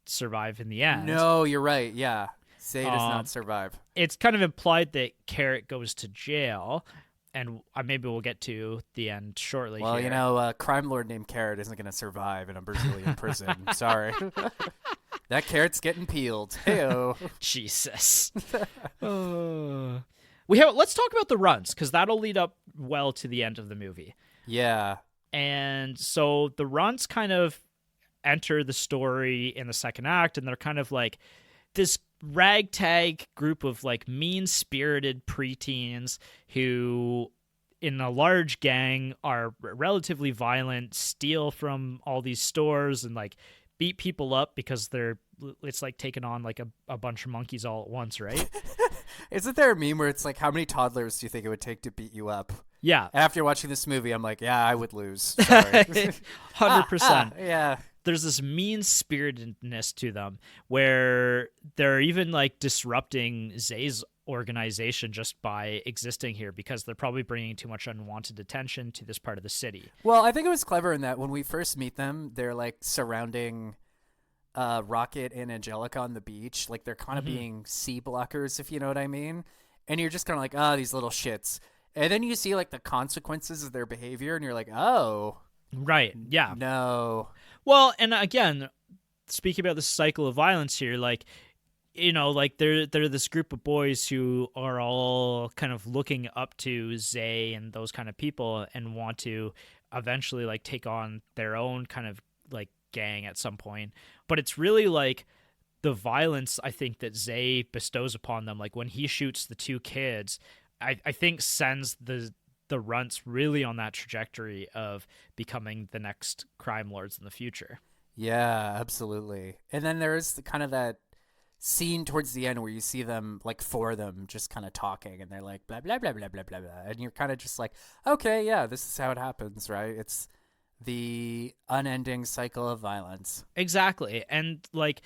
survive in the end. No, you're right. Yeah. Zay does not survive. It's kind of implied that Carrot goes to jail... And maybe we'll get to the end shortly. Well, here. you know, a crime lord named Carrot isn't going to survive in a Brazilian prison. Sorry. That carrot's getting peeled. Hey-o. Jesus. Let's talk about the runs, because that'll lead up well to the end of the movie. Yeah. And so the runs kind of enter the story in the second act, and they're kind of like this ragtag group of like mean-spirited preteens who in a large gang are relatively violent, steal from all these stores and like beat people up because it's like taking on like a bunch of monkeys all at once, right? Isn't there a meme where it's like, how many toddlers do you think it would take to beat you up? Yeah. After watching this movie, I'm like, yeah, I would lose. Sorry. 100%. Yeah. There's this mean-spiritedness to them where they're even like disrupting Zay's organization just by existing here because they're probably bringing too much unwanted attention to this part of the city. Well, I think it was clever in that when we first meet them, they're like surrounding Rocket and Angelica on the beach. Like they're kind of being sea blockers, if you know what I mean. And you're just kind of like, these little shits. And then you see like the consequences of their behavior and you're like, oh. Right, yeah. No. Well, and again, speaking about the cycle of violence here, like, you know, like they're this group of boys who are all kind of looking up to Zay and those kind of people and want to eventually like take on their own kind of like gang at some point. But it's really like the violence I think that Zay bestows upon them, like when he shoots the two kids, I think sends the runts really on that trajectory of becoming the next crime lords in the future. Yeah, absolutely. And then there's kind of that scene towards the end where you see them, like four of them, just kind of talking, and they're like blah blah blah blah blah blah blah, and you're kind of just like, okay, yeah, this is how it happens, right? It's the unending cycle of violence. Exactly. And like,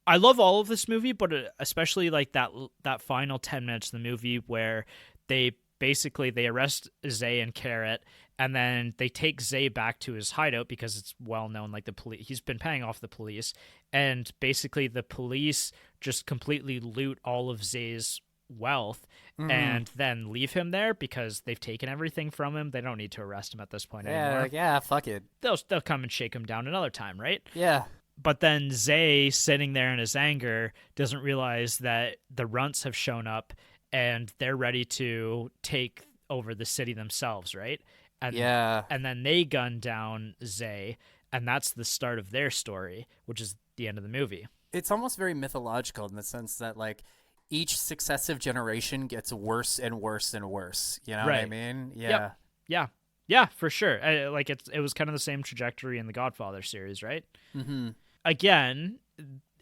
I love all of this movie, but especially like that final 10 minutes of the movie where they arrest Zay and Carrot, and then they take Zay back to his hideout because it's well known, like the police, he's been paying off the police, and basically the police just completely loot all of Zay's wealth and then leave him there because they've taken everything from him. They don't need to arrest him at this point anymore. Like, yeah, fuck it. They'll come and shake him down another time, right? Yeah. But then Zay, sitting there in his anger, doesn't realize that the runts have shown up and they're ready to take over the city themselves, right? And, yeah. And then they gun down Zay, and that's the start of their story, which is the end of the movie. It's almost very mythological in the sense that, like, each successive generation gets worse and worse and worse. You know what I mean? Yeah. Yep. Yeah. Yeah, for sure. It was kind of the same trajectory in the Godfather series, right? Mm-hmm. Again,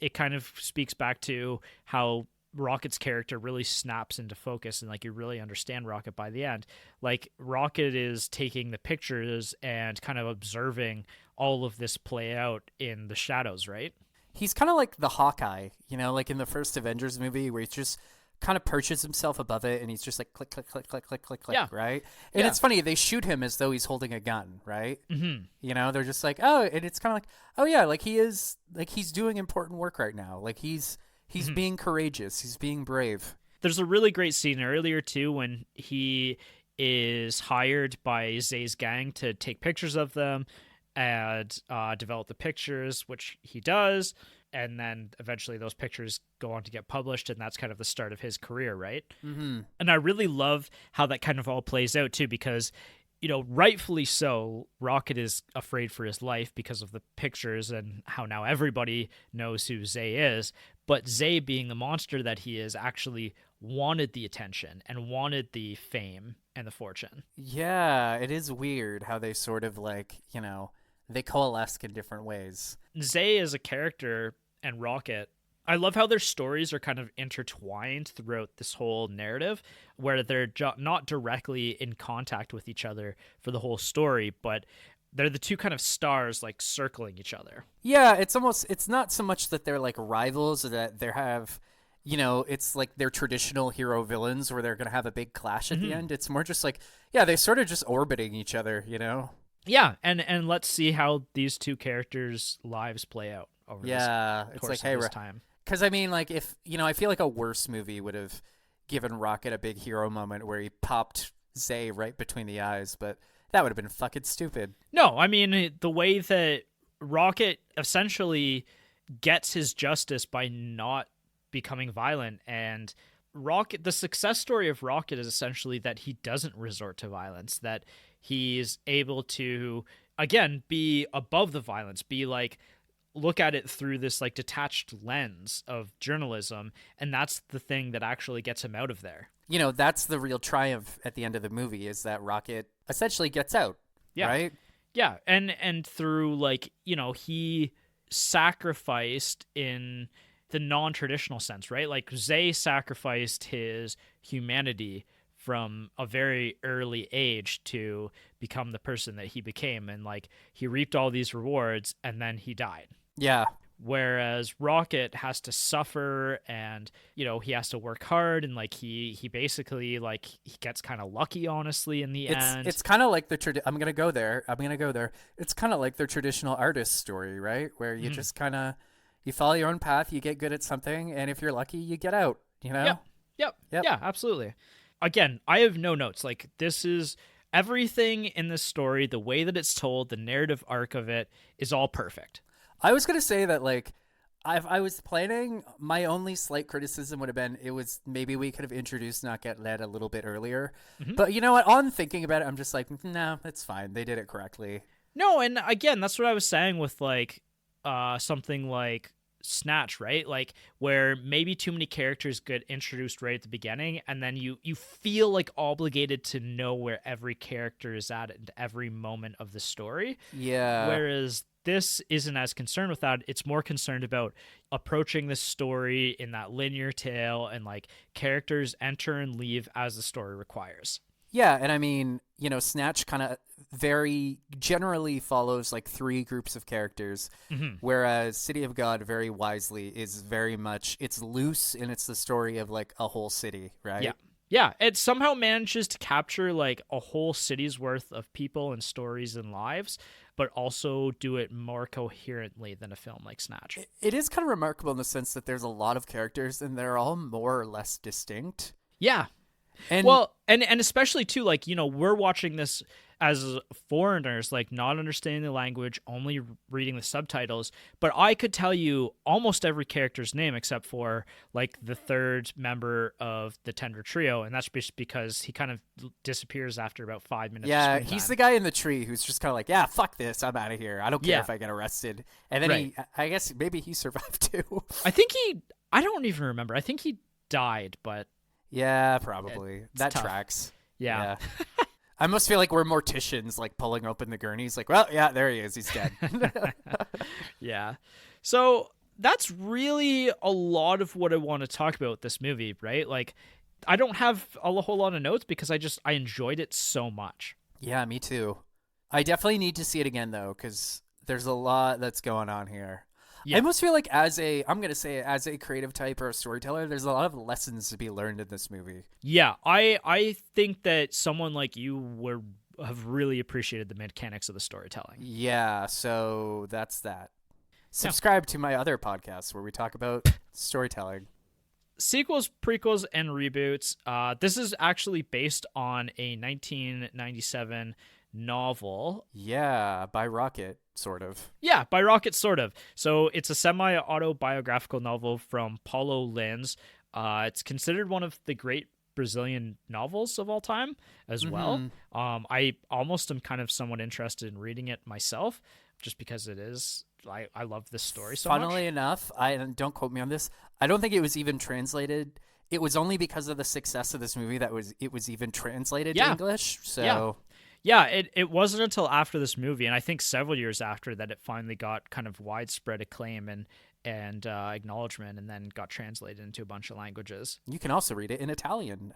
it kind of speaks back to how Rocket's character really snaps into focus, and like you really understand Rocket by the end. Like Rocket is taking the pictures and kind of observing all of this play out in the shadows, right? He's kind of like the Hawkeye, like in the first Avengers movie where he just kind of perches himself above it and he's just like click, click, click, click, click, click, click, right? And it's funny, they shoot him as though he's holding a gun, right? Mm-hmm. They're just like, oh, and it's kind of like, oh yeah, like he's doing important work right now. Like he's being courageous. He's being brave. There's a really great scene earlier too when he is hired by Zay's gang to take pictures of them and develop the pictures, which he does. And then eventually those pictures go on to get published, and that's kind of the start of his career, right? Mm-hmm. And I really love how that kind of all plays out too, because rightfully so, Rocket is afraid for his life because of the pictures and how now everybody knows who Zay is. But Zay, being the monster that he is, actually wanted the attention and wanted the fame and the fortune. Yeah, it is weird how they sort of like, they coalesce in different ways. Zay as a character and Rocket, I love how their stories are kind of intertwined throughout this whole narrative, where they're not directly in contact with each other for the whole story, but they're the two kind of stars like circling each other. Yeah, it's not so much that they're like rivals or that they have, it's like they're traditional hero villains where they're going to have a big clash at the end. It's more just like, yeah, they sort of just orbiting each other, Yeah, and let's see how these two characters' lives play out over this course of this time. Because, I mean, like, if, I feel like a worse movie would have given Rocket a big hero moment where he popped Zay right between the eyes, but that would have been fucking stupid. No, I mean, the way that Rocket essentially gets his justice by not becoming violent, and the success story of Rocket is essentially that he doesn't resort to violence, that he's able to, again, be above the violence, be like, look at it through this like detached lens of journalism, and that's the thing that actually gets him out of there. That's the real triumph at the end of the movie, is that Rocket essentially gets out. Yeah. Right? Yeah, and through like, he sacrificed in the non-traditional sense, right? Like Zay sacrificed his humanity from a very early age to become the person that he became, and like he reaped all these rewards and then he died. Yeah. Whereas Rocket has to suffer, and he has to work hard, and like he basically like he gets kind of lucky, honestly, in the end. It's kind of like I'm gonna go there. It's kind of like their traditional artist story, right? Where you just kind of you follow your own path, you get good at something, and if you're lucky, you get out. Yep. Yeah, absolutely. Again, I have no notes. Like, this is everything in this story, the way that it's told, the narrative arc of it is all perfect. I was going to say that, like, I was planning, my only slight criticism would have been, maybe we could have introduced Knockout Ned a little bit earlier. Mm-hmm. But you know what? On thinking about it, I'm just like, no, it's fine. They did it correctly. No, and again, that's what I was saying with, like, something like Snatch, right? Like where maybe too many characters get introduced right at the beginning, and then you feel like obligated to know where every character is at every moment of the story. Yeah. Whereas this isn't as concerned with that. It's more concerned about approaching the story in that linear tale, and like characters enter and leave as the story requires. Yeah, and I mean, Snatch kind of very generally follows like three groups of characters, whereas City of God very wisely is very much, it's loose and it's the story of like a whole city, right? Yeah. Yeah, it somehow manages to capture like a whole city's worth of people and stories and lives, but also do it more coherently than a film like Snatch. It is kind of remarkable in the sense that there's a lot of characters and they're all more or less distinct. Yeah. And especially too, like, we're watching this as foreigners, like not understanding the language, only reading the subtitles, but I could tell you almost every character's name except for like the third member of the Tender Trio, and that's just because he kind of disappears after about 5 minutes. Yeah, he's the guy in the tree who's just kind of like, yeah, fuck this, I'm out of here, I don't care if I get arrested. And then I guess maybe he survived too. I don't even remember, I think he died, but yeah, probably that tough. Tracks. Yeah. I almost feel like we're morticians, like pulling open the gurneys, like, well, yeah, there he is, he's dead. Yeah. So that's really a lot of what I want to talk about with this movie, right? Like, I don't have a whole lot of notes because I enjoyed it so much. Yeah, me too. I definitely need to see it again, though, because there's a lot that's going on here. Yeah. I almost feel like as a creative type or a storyteller, there's a lot of lessons to be learned in this movie. Yeah, I think that someone like you have really appreciated the mechanics of the storytelling. Yeah, so that's that. Subscribe to my other podcasts where we talk about storytelling. Sequels, prequels, and reboots. This is actually based on a 1997 novel. Yeah, by Rocket, sort of. Yeah, by Rocket, sort of. So it's a semi-autobiographical novel from Paulo Lins. It's considered one of the great Brazilian novels of all time as well. I almost am kind of somewhat interested in reading it myself, just because it is. I love this story so much. Funnily enough, don't quote me on this, I don't think it was even translated. It was only because of the success of this movie that it was even translated to English. So yeah, it wasn't until after this movie, and I think several years after, that it finally got kind of widespread acclaim and acknowledgement, and then got translated into a bunch of languages. You can also read it in Italian.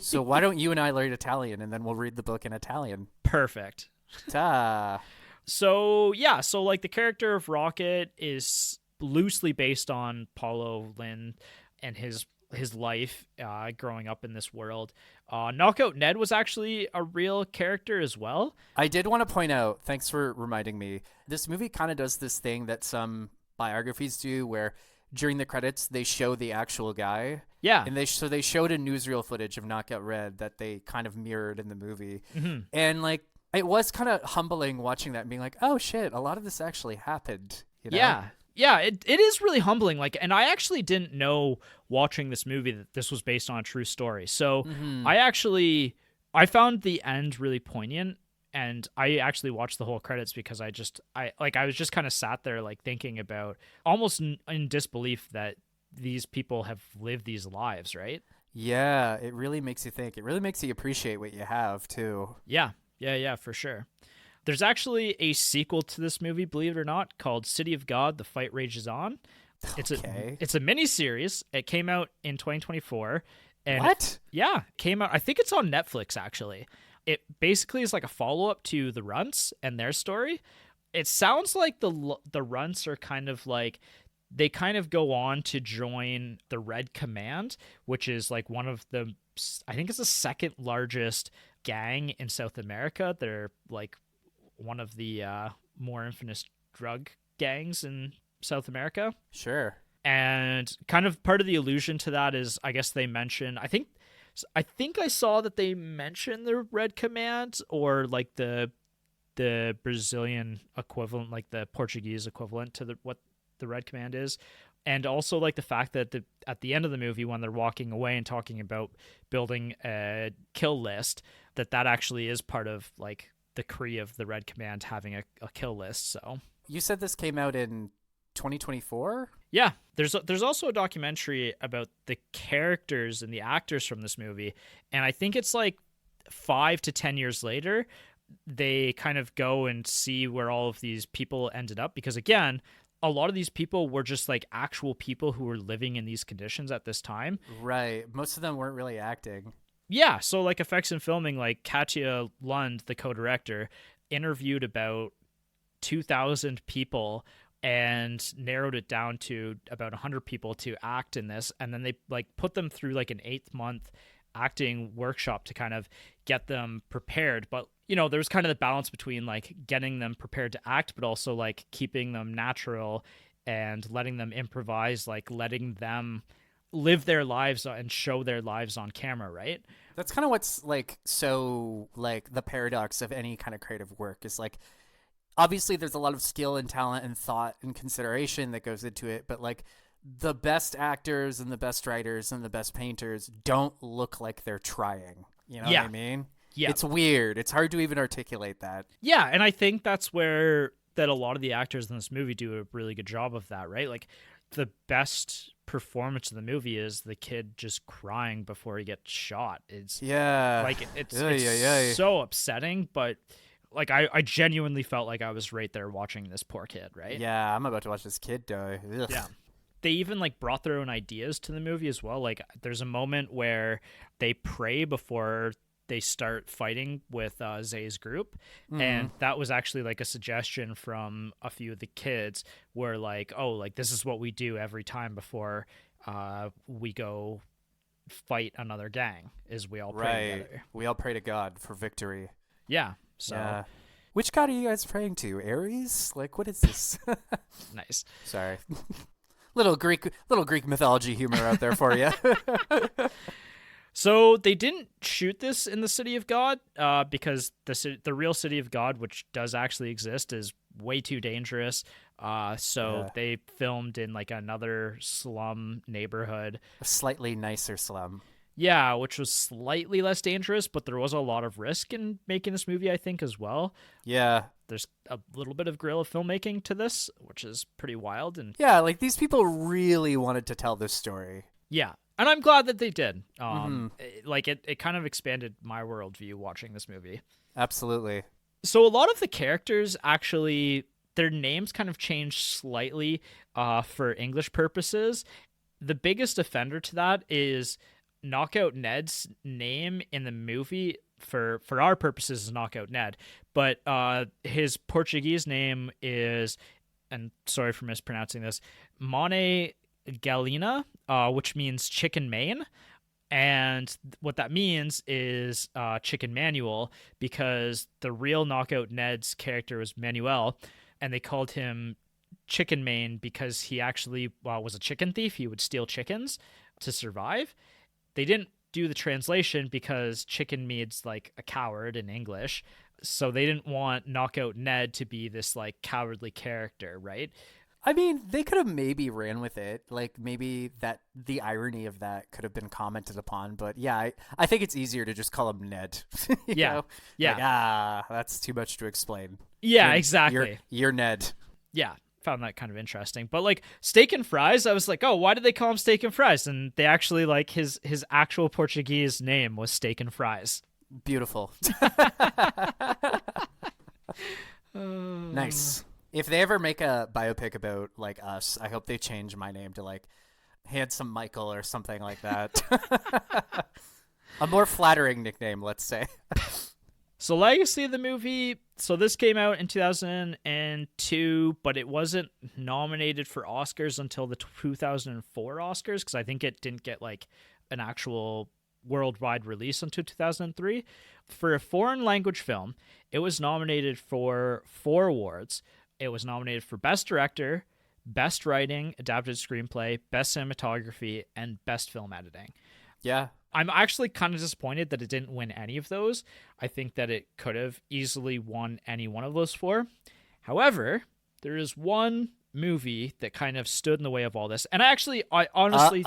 So why don't you and I learn Italian, and then we'll read the book in Italian? Perfect. Ta. So like the character of Rocket is loosely based on Paulo Lin and his life growing up in this world. Knockout Ned was actually a real character as well. I did want to point out, thanks for reminding me, this movie kind of does this thing that some biographies do where during the credits they show the actual guy. Yeah. And they showed a newsreel footage of Knockout Red that they kind of mirrored in the movie. And like, it was kind of humbling watching that and being like, oh shit, a lot of this actually happened. Yeah, it is really humbling. Like, and I actually didn't know watching this movie that this was based on a true story. So I found the end really poignant, and I actually watched the whole credits because I was just kind of sat there like thinking about, almost in disbelief, that these people have lived these lives, right? Yeah, it really makes you think. It really makes you appreciate what you have too. Yeah, for sure. There's actually a sequel to this movie, believe it or not, called City of God, The Fight Rages On. It's a mini-series. It came out in 2024. And what? Yeah, came out. I think it's on Netflix, actually. It basically is like a follow-up to The Runts and their story. It sounds like the Runts are kind of like, they kind of go on to join the Red Command, which is like one of the, I think it's the second largest gang in South America. They're like one of the more infamous drug gangs in South America. Sure. And kind of part of the allusion to that is, I guess they mention, I think I saw that they mentioned the Red Command, or like the Brazilian equivalent, like the Portuguese equivalent to what the Red Command is. And also like the fact that at the end of the movie, when they're walking away and talking about building a kill list, that actually is part of like the Kree of the Red Command having a kill list. So you said this came out in 2024. Yeah, there's also a documentary about the characters and the actors from this movie, and I think it's like 5 to 10 years later they kind of go and see where all of these people ended up, because again, a lot of these people were just like actual people who were living in these conditions at this time. Right. Most of them weren't really acting. Yeah, so like effects and filming, like Katja Lund, the co-director, interviewed about 2,000 people and narrowed it down to about 100 people to act in this, and then they like put them through like an 8-month acting workshop to kind of get them prepared. But there's kind of the balance between like getting them prepared to act but also like keeping them natural and letting them improvise, like letting them live their lives and show their lives on camera, right? That's kind of what's like so like the paradox of any kind of creative work is like, obviously there's a lot of skill and talent and thought and consideration that goes into it, but like the best actors and the best writers and the best painters don't look like they're trying. You know what I mean? Yeah. It's weird. It's hard to even articulate that. Yeah, and I think that's where that a lot of the actors in this movie do a really good job of that, right? Like the best performance in the movie is the kid just crying before he gets shot. It's like it's so upsetting, but like I genuinely felt like I was right there watching this poor kid, right? Yeah, I'm about to watch this kid die. Ugh. Yeah. They even like brought their own ideas to the movie as well. Like there's a moment where they pray before they start fighting with Zay's group, and that was actually like a suggestion from a few of the kids where like, oh, like this is what we do every time before we go fight another gang, is we all pray together. We all pray to God for victory. Yeah. So yeah. Which god are you guys praying to? Ares? Like, what is this? Nice. Sorry. little Greek mythology humor out there for you. So they didn't shoot this in the City of God because the real City of God, which does actually exist, is way too dangerous. They filmed in like another slum neighborhood. A slightly nicer slum. Yeah, which was slightly less dangerous, but there was a lot of risk in making this movie, I think, as well. Yeah. There's a little bit of guerrilla filmmaking to this, which is pretty wild. And yeah, like these people really wanted to tell this story. Yeah. And I'm glad that they did. Like it kind of expanded my worldview watching this movie. Absolutely. So a lot of the characters actually, their names kind of changed slightly for English purposes. The biggest offender to that is Knockout Ned's name in the movie, for our purposes, is Knockout Ned. But his Portuguese name is, and sorry for mispronouncing this, Mane Galina, which means chicken mane. And what that means is chicken Manuel, because the real Knockout Ned's character was Manuel, and they called him Chicken Mane because he actually was a chicken thief. He would steal chickens to survive. They didn't do the translation because chicken means like a coward in English, so they didn't want Knockout Ned to be this like cowardly character, right? I mean, they could have maybe ran with it. Like, maybe that the irony of that could have been commented upon. But yeah, I think it's easier to just call him Ned. Yeah. know? Yeah. Like, that's too much to explain. Yeah, exactly. You're Ned. Yeah. Found that kind of interesting. But like steak and fries, I was like, oh, why did they call him steak and fries? And they actually, like, his actual Portuguese name was steak and fries. Beautiful. Nice. If they ever make a biopic about like us, I hope they change my name to like Handsome Michael or something like that. A more flattering nickname, let's say. So legacy of the movie, so this came out in 2002, but it wasn't nominated for Oscars until the 2004 Oscars, because I think it didn't get like an actual worldwide release until 2003. For a foreign language film, it was nominated for 4 awards. It was nominated for Best Director, Best Writing, Adapted Screenplay, Best Cinematography, and Best Film Editing. Yeah. I'm actually kind of disappointed that it didn't win any of those. I think that it could have easily won any one of those 4. However, there is one movie that kind of stood in the way of all this. And I honestly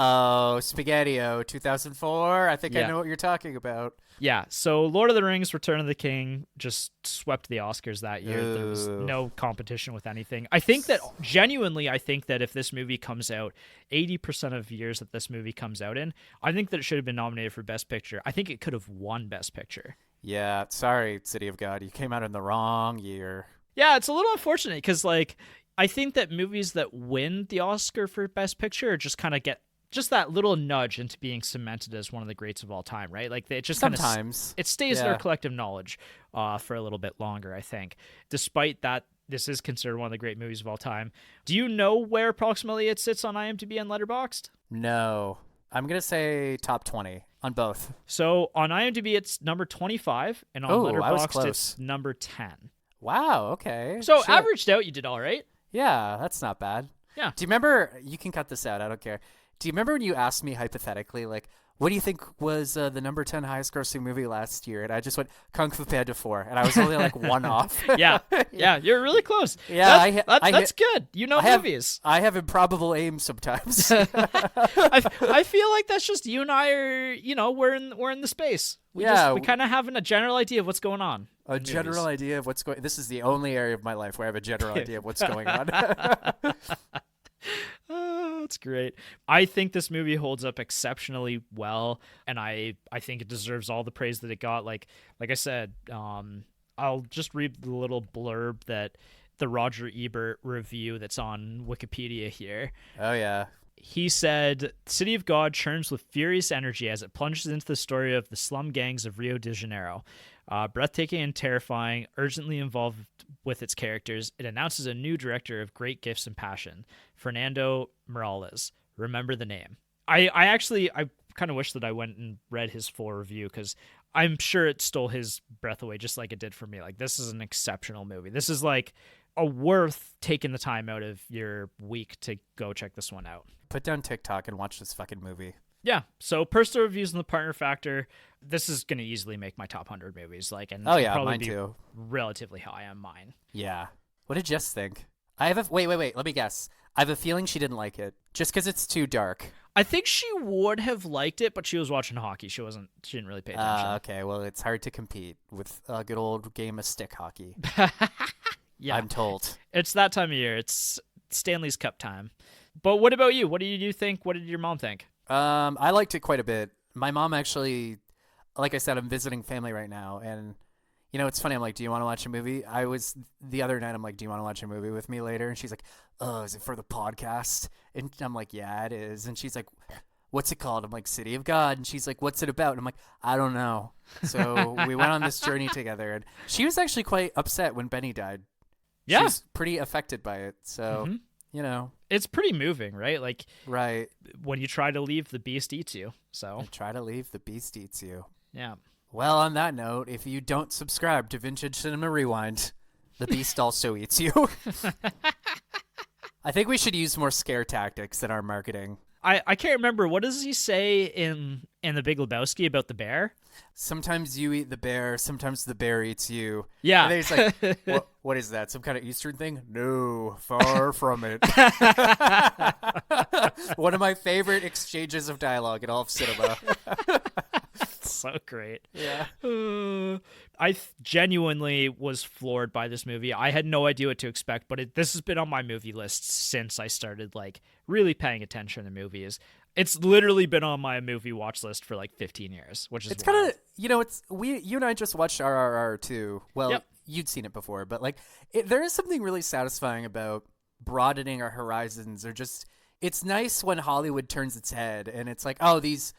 Spaghetti-O 2004. I think I Yeah. know what you're talking about. Yeah, so Lord of the Rings Return of the King just swept the Oscars that year. There was Ooh. no competition with anything. I think that genuinely if this movie comes out 80% of years that this movie comes out in, I think that it should have been nominated for Best Picture. I think it could have won Best Picture. Yeah, sorry, City of God. You came out in the wrong year. Yeah, it's a little unfortunate because, like, I think that movies that win the Oscar for Best Picture just kind of get just that little nudge into being cemented as one of the greats of all time, right? Like, it just sometimes it stays in Yeah. our collective knowledge for a little bit longer, I think. Despite that, this is considered one of the great movies of all time. Do you know where approximately it sits on IMDb and Letterboxd? No. I'm going to say top 20 on both. So on IMDb, it's number 25, and on Oh, I was Letterboxd, close. it's number 10. Wow, okay. So Shit. averaged out, you did all right. Yeah, that's not bad. Yeah. Do you remember, you can cut this out, I don't care. Do you remember when you asked me hypothetically, like, what do you think was the number 10 highest grossing movie last year? And I just went Kung Fu Panda 4, and I was only like one off. Yeah, you're really close. Yeah, that's good. You know movies. I have improbable aim sometimes. I feel like that's just you and I are, we're in the space. We kind of having a general idea of what's going on. A general idea of what's going. This is the only area of my life where I have a general idea of what's going on. Oh, that's great. I think this movie holds up exceptionally well, and I think it deserves all the praise that it got. Like I said, I'll just read the little blurb that the Roger Ebert review that's on Wikipedia here. Oh yeah. He said, City of God churns with furious energy as it plunges into the story of the slum gangs of Rio de Janeiro. Breathtaking and terrifying, urgently involved with its characters, it announces a new director of great gifts and passion, Fernando Morales. Remember the name. I kind of wish that I went and read his full review because I'm sure it stole his breath away just like it did for me. Like, this is an exceptional movie. This is like a worth taking the time out of your week to go check this one out. Put down TikTok and watch this fucking movie. Yeah. So personal reviews and the partner factor. This is going to easily make my top 100 movies. And probably mine be too. Relatively high on mine. Yeah. What did Jess think? Wait. Let me guess. I have a feeling she didn't like it just because it's too dark. I think she would have liked it, but she was watching hockey. She didn't really pay attention. Okay. Well, it's hard to compete with a good old game of stick hockey. Yeah. I'm told. It's that time of year. It's Stanley's Cup time. But what about you? What did you think? What did your mom think? I liked it quite a bit. My mom actually, like I said, I'm visiting family right now, and it's funny. I'm like, do you want to watch a movie? The other night, I'm like, do you want to watch a movie with me later? And she's like, oh, is it for the podcast? And I'm like, yeah, it is. And she's like, what's it called? I'm like, City of God. And she's like, what's it about? And I'm like, I don't know. So we went on this journey together, and she was actually quite upset when Benny died. Yeah. She was pretty affected by it. So, It's pretty moving, right? Like, right. When you try to leave, the beast eats you. So try to leave, the beast eats you. Yeah. Well, on that note, if you don't subscribe to Vintage Cinema Rewind, the beast also eats you. I think we should use more scare tactics in our marketing. I can't remember. What does he say in The Big Lebowski about the bear? Sometimes you eat the bear, sometimes the bear eats you. Yeah. And then he's like, what is that? Some kind of Eastern thing? No, far from it. One of my favorite exchanges of dialogue in all of cinema. So great. Yeah. I genuinely was floored by this movie. I had no idea what to expect, but this has been on my movie list since I started really paying attention to movies. It's literally been on my movie watch list for 15 years, which is it's kind of you and I just watched RRR too. Well, yep. You'd seen it before, but there is something really satisfying about broadening our horizons, or just it's nice when Hollywood turns its head and it's like, oh, these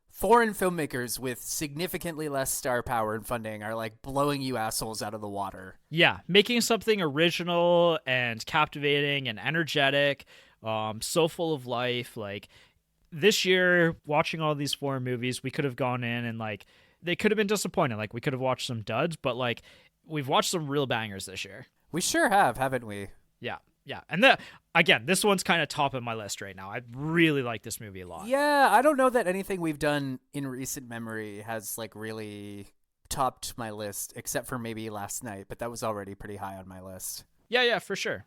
foreign filmmakers with significantly less star power and funding are blowing you assholes out of the water. Yeah, making something original and captivating and energetic, so full of life. This year, watching all these foreign movies, we could have gone in and they could have been disappointing. We could have watched some duds, but we've watched some real bangers this year. We sure have, haven't we? Yeah. And again, this one's kind of top of my list right now. I really like this movie a lot. Yeah, I don't know that anything we've done in recent memory has really topped my list, except for maybe last night, but that was already pretty high on my list. Yeah, for sure.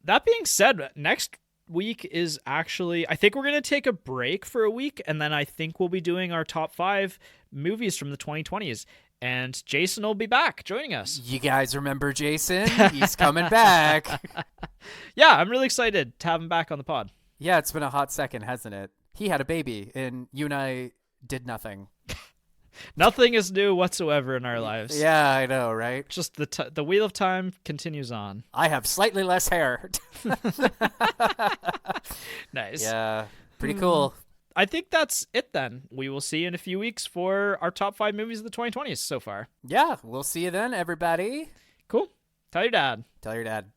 That being said, next week is actually, I think we're going to take a break for a week, and then I think we'll be doing our top 5 movies from the 2020s. And Jason will be back joining us. You guys remember Jason? He's coming back. Yeah, I'm really excited to have him back on the pod. Yeah, it's been a hot second, hasn't it? He had a baby, and you and I did nothing. Nothing is new whatsoever in our lives. Yeah, I know, right? Just the wheel of time continues on. I have slightly less hair. Nice. Yeah, pretty cool. I think that's it then. We will see you in a few weeks for our top 5 movies of the 2020s so far. Yeah, we'll see you then, everybody. Cool. Tell your dad. Tell your dad.